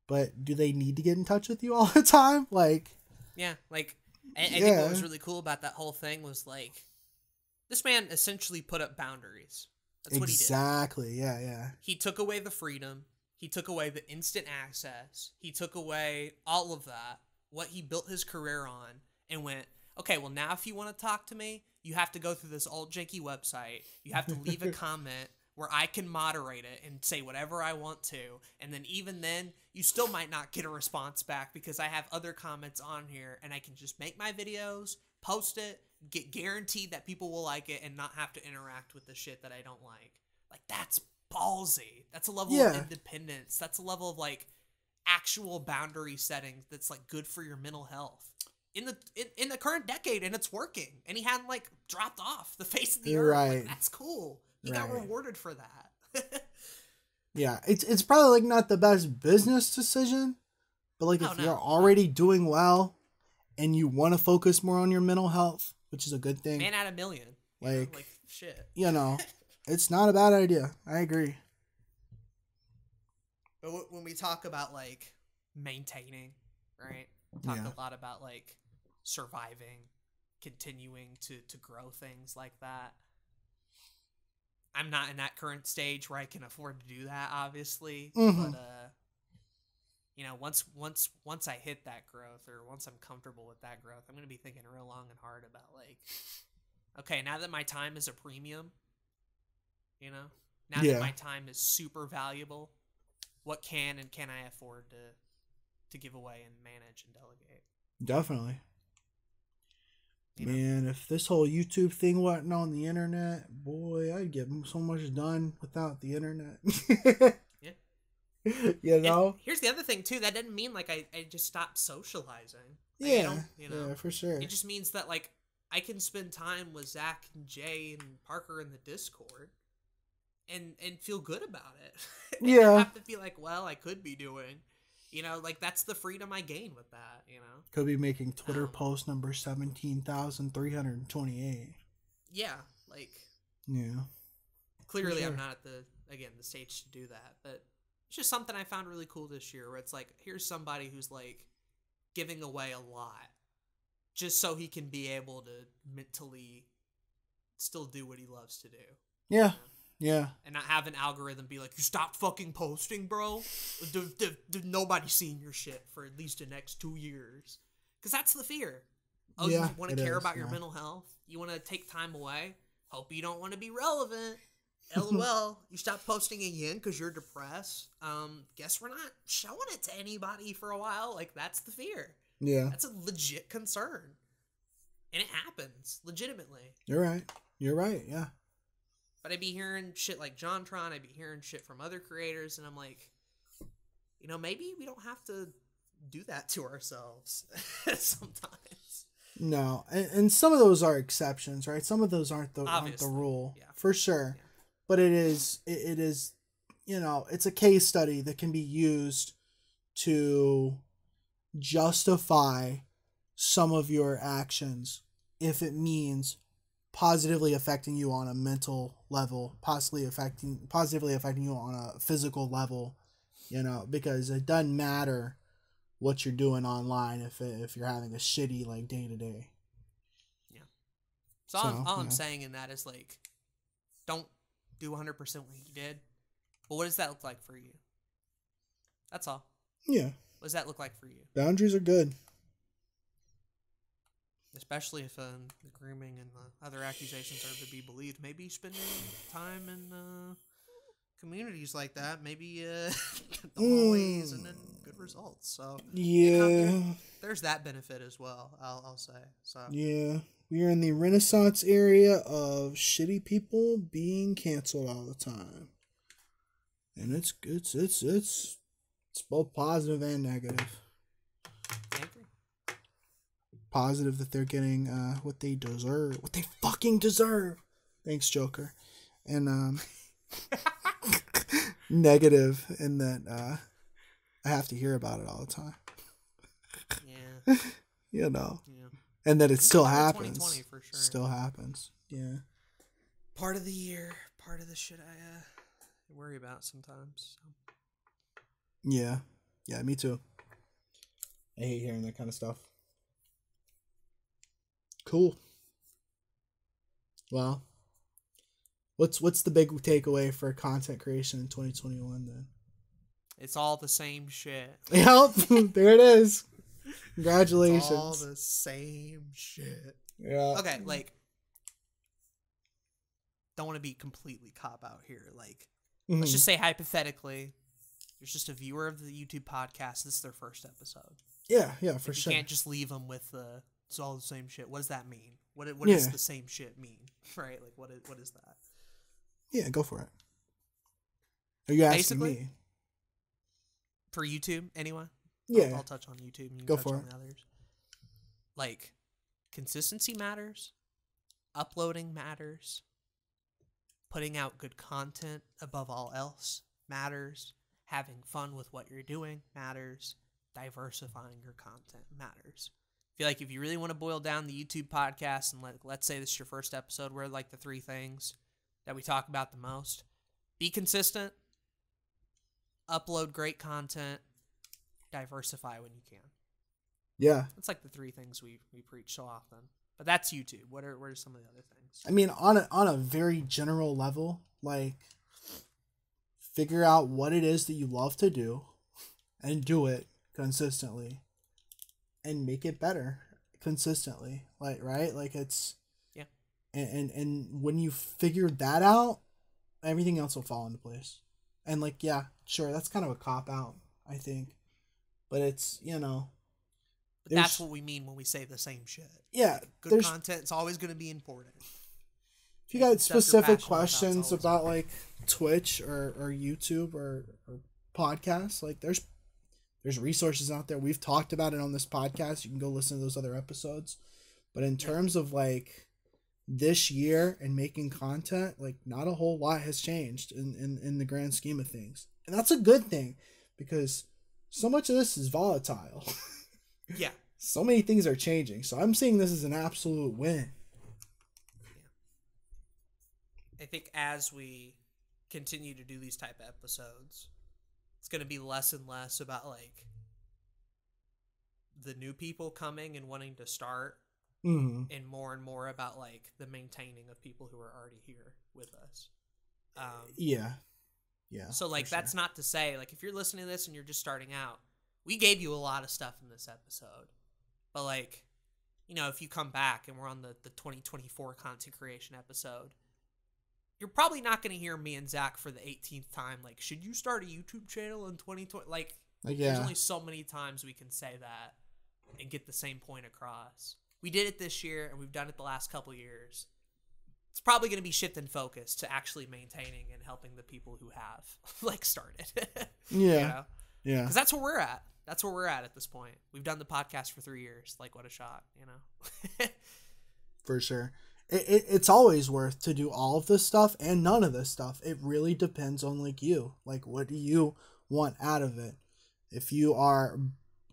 But do they need to get in touch with you all the time? Like, yeah, like, I think what was really cool about that whole thing was, like, this man essentially put up boundaries. That's what he did. Exactly, yeah. He took away the freedom. He took away the instant access. He took away all of that, what he built his career on, and went, okay, well, now if you want to talk to me, you have to go through this old janky website. You have to leave a comment where I can moderate it and say whatever I want to. And then even then, you still might not get a response back because I have other comments on here and I can just make my videos, post it, get guaranteed that people will like it and not have to interact with the shit that I don't like. Like, that's ballsy. That's a level of independence. That's a level of, like, actual boundary setting that's, like, good for your mental health. In the current decade, and it's working. And he hadn't, like, dropped off the face of the earth. Right. Like, that's cool. He got rewarded for that. Yeah, it's probably, like, not the best business decision, but, like, if you're already doing well and you want to focus more on your mental health, which is a good thing. Man out of million. Like, shit. It's not a bad idea. I agree. But when we talk about, like, maintaining, right? Talk a lot about, like, surviving, continuing to grow things like that. I'm not in that current stage where I can afford to do that, obviously. Mm-hmm. But once I hit that growth, or once I'm comfortable with that growth, I'm gonna be thinking real long and hard about, like, okay, now that my time is a premium, now that my time is super valuable, what can I afford to give away and manage and delegate? Definitely. Man, if this whole YouTube thing wasn't on the internet, boy, I'd get so much done without the internet. And here's the other thing, too. That didn't mean, like, I just stopped socializing. Like, yeah, for sure. It just means that, like, I can spend time with Zach and Jay and Parker in the Discord and feel good about it. And not have to be like, well, I could be doing... like, that's the freedom I gain with that, Could be making Twitter post number 17,328. Yeah, like... Yeah. Clearly, sure. I'm not at the stage to do that, but it's just something I found really cool this year, where it's like, here's somebody who's, like, giving away a lot just so he can be able to mentally still do what he loves to do. Yeah. Yeah. And not have an algorithm be like, you stop fucking posting, bro. Nobody's seen your shit for at least the next 2 years. Because that's the fear. Oh, you want to care about your mental health? You want to take time away? Hope you don't want to be relevant. LOL. You stop posting again because you're depressed. Guess we're not showing it to anybody for a while. Like, that's the fear. Yeah. That's a legit concern. And it happens. Legitimately. You're right. You're right. Yeah. But I'd be hearing shit like JonTron. I'd be hearing shit from other creators. And I'm like, maybe we don't have to do that to ourselves sometimes. No. And some of those are exceptions, right? Some of those aren't the rule. Yeah. For sure. Yeah. But it is, it's a case study that can be used to justify some of your actions if it means positively affecting you on a mental level, positively affecting you on a physical level, because it doesn't matter what you're doing online if you're having a shitty like day to day. Yeah. So all I'm saying in that is like, don't do 100% what you did. But what does that look like for you? That's all. Yeah. What does that look like for you? Boundaries are good. Especially if the grooming and the other accusations are to be believed. Maybe spending time in communities like that, maybe always and then good results. So yeah, there's that benefit as well. I'll say. So yeah, we are in the Renaissance area of shitty people being canceled all the time, and it's both positive and negative. Positive that they're getting what they deserve, what they fucking deserve. Thanks, Joker. And negative in that I have to hear about it all the time. Yeah. Yeah. Yeah. And that it still happens. 2020 for sure. Still happens. Yeah. Part of the year, part of the shit I worry about sometimes. So. Yeah. Yeah, me too. I hate hearing that kind of stuff. Cool. Well, what's the big takeaway for content creation in 2021 then? It's all the same shit. Yep, there it is. Congratulations. It's all the same shit. Yeah. Okay, like, don't want to be completely cop out here. Like, let's just say hypothetically, there's just a viewer of the YouTube podcast. This is their first episode. Yeah, for sure. You can't just leave them with it's all the same shit. What does that mean? What does the same shit mean? Right? Like, what is that? Yeah, go for it. Are you asking me? For YouTube, anyway? Yeah. I'll touch on YouTube. And you go touch for on it. The others. Like, consistency matters. Uploading matters. Putting out good content above all else matters. Having fun with what you're doing matters. Diversifying your content matters. I feel like if you really want to boil down the YouTube podcast and let's say this is your first episode, where like the 3 things that we talk about the most: be consistent, upload great content, diversify when you can. Yeah. That's like the 3 things we preach so often. But that's YouTube. What are some of the other things? I mean, on a very general level, like, figure out what it is that you love to do and do it consistently. And make it better consistently, right? Like it's, yeah. And when you figure that out, everything else will fall into place. And like, yeah, sure, that's kind of a cop out, I think, but it's But that's what we mean when we say the same shit. Yeah, good content is always going to be important. If you got specific questions about like Twitch or YouTube or podcasts, like there's resources out there. We've talked about it on this podcast. You can go listen to those other episodes. But in terms of like this year and making content, like not a whole lot has changed in the grand scheme of things. And that's a good thing because so much of this is volatile. Yeah. So many things are changing. So I'm seeing this as an absolute win. Yeah. I think as we continue to do these type of episodes, it's going to be less and less about like the new people coming and wanting to start and more about like the maintaining of people who are already here with us. Yeah. So like that's not to say like if you're listening to this and you're just starting out, we gave you a lot of stuff in this episode, but like, you know, if you come back and we're on the 2024 content creation episode, you're probably not going to hear me and Zach for the 18th time. Like, should you start a YouTube channel in 2020? Like there's only so many times we can say that and get the same point across. We did it this year and we've done it the last couple years. It's probably going to be shifting focus to actually maintaining and helping the people who have like started. Yeah. You know? Yeah. Because that's where we're at. That's where we're at this point. We've done the podcast for 3 years. Like, what a shot, you know? For sure. It's always worth to do all of this stuff and none of this stuff. It really depends on like you. Like, what do you want out of it? If you are,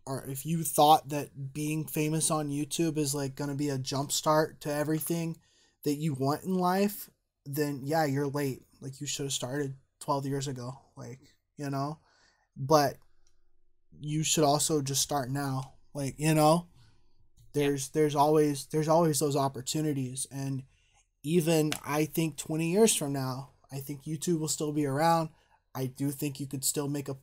or if you thought that being famous on YouTube is like going to be a jump start to everything that you want in life, then yeah, you're late. Like, you should have started 12 years ago, like, you know, but you should also just start now. Like, you know, there's always those opportunities. And even I think 20 years from now, I think YouTube will still be around. I do think you could still make a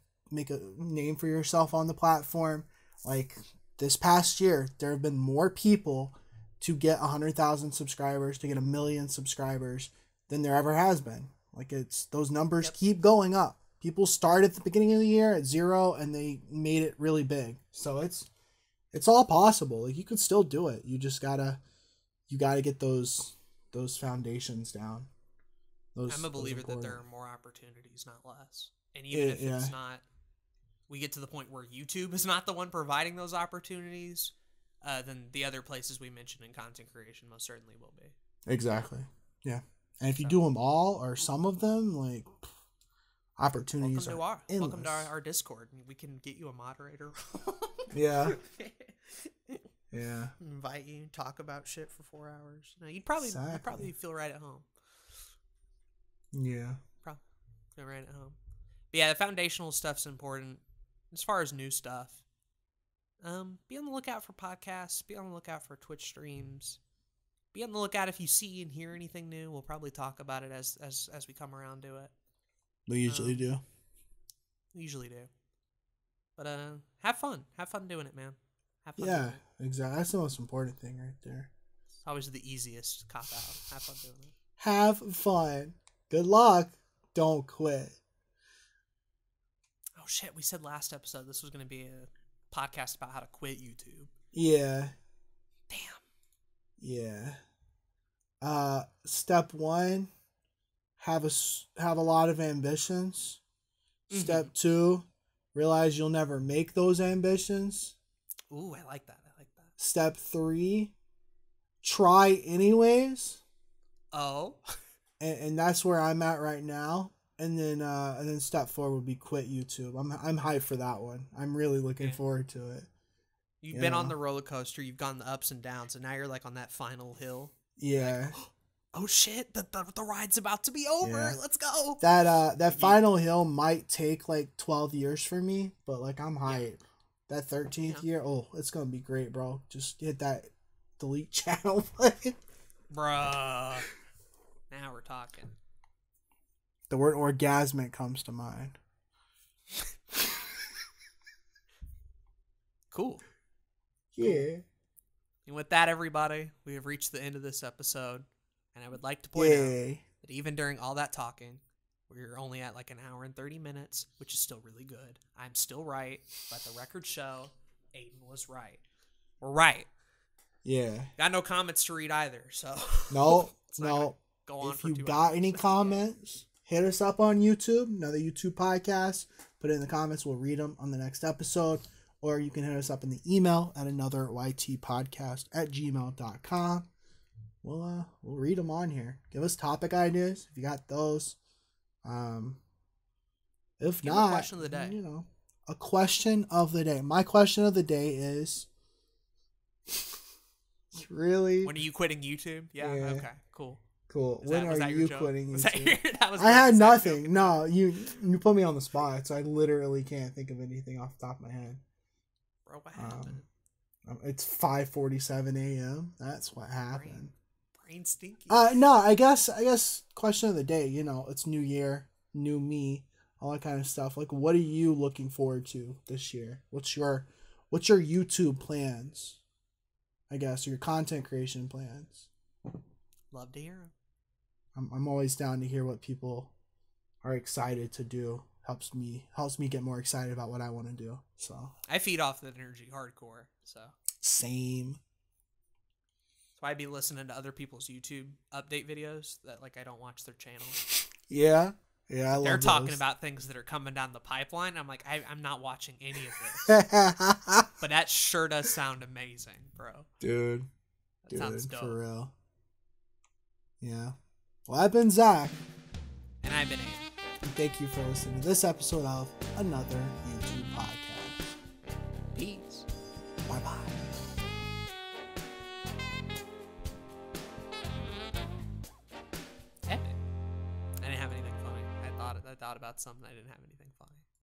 name for yourself on the platform. Like, this past year, there have been more people to get 100,000 subscribers, to get 1 million subscribers than there ever has been. Like, it's those numbers keep going up. People start at the beginning of the year at 0 and they made it really big. So it's all possible. Like, you could still do it. You just gotta get those foundations down. I'm a believer that there are more opportunities, not less. And even if it's not, we get to the point where YouTube is not the one providing those opportunities, then the other places we mentioned in content creation most certainly will be. Exactly. Yeah. And if you do them all or some of them, like, opportunities welcome to our Discord. We can get you a moderator. Yeah. Yeah. Invite you, talk about shit for 4 hours. No, you'd probably feel right at home. Yeah. Probably feel right at home. But yeah, the foundational stuff's important. As far as new stuff, be on the lookout for podcasts. Be on the lookout for Twitch streams. Be on the lookout if you see and hear anything new. We'll probably talk about it as we come around to it. We usually do. We usually do. But have fun. Have fun doing it, man. Have fun. Yeah, exactly. That's the most important thing right there. It's always the easiest cop out. Have fun doing it. Have fun. Good luck. Don't quit. Oh shit, we said last episode this was going to be a podcast about how to quit YouTube. Yeah. Damn. Yeah. Step 1, have a lot of ambitions. Mm-hmm. Step 2, realize you'll never make those ambitions. Ooh, I like that. Step 3, try anyways. Oh. And that's where I'm at right now. And then step 4 would be quit YouTube. I'm hyped for that one. I'm really looking forward to it. You've been on the roller coaster. You've gone the ups and downs, and now you're like on that final hill. Yeah. Like, oh shit! The ride's about to be over. Yeah. Let's go. That final hill might take like 12 years for me, but like I'm hyped. Yeah. That 13th year, it's gonna be great, bro. Just hit that delete channel button. Bruh. Now we're talking. The word orgasmic comes to mind. Cool. Yeah. And with that, everybody, we have reached the end of this episode. And I would like to point out that even during all that talking, we're only at like an hour and 30 minutes, which is still really good. I'm still right. Let the record show Aiden was right. We're right. Yeah. Got no comments to read either, so. No. Go on if you got any comments, hit us up on YouTube, another YouTube podcast. Put it in the comments. We'll read them on the next episode. Or you can hit us up in the email at anotherytpodcast@gmail.com. We'll read them on here. Give us topic ideas if you got those. If not, a question of the day. A question of the day. My question of the day is, really? When are you quitting YouTube? Yeah. Okay. Cool. When are you quitting YouTube? I had nothing. Joke. No, you put me on the spot, so I literally can't think of anything off the top of my head. Bro, what happened? It's 5:47 a.m. That's what happened. Brain stinky. No, I guess question of the day. You know, it's new year, new me, all that kind of stuff. Like, what are you looking forward to this year? What's your YouTube plans? I guess, or your content creation plans. Love to hear them. I'm always down to hear what people are excited to do. Helps me get more excited about what I want to do. So I feed off that energy hardcore. So same. That's why I'd be listening to other people's YouTube update videos that like I don't watch their channels. Yeah. Yeah, I love They're talking those. about things that are coming down the pipeline. I'm like, I'm not watching any of this. But that sure does sound amazing, bro. Dude. That sounds dope. For real. Yeah. Well, I've been Zach. And I've been Aiden. And thank you for listening to this episode of Another YouTube Podcast. Peace. Bye-bye. Epic. I didn't have anything funny. I thought about something. I didn't have anything.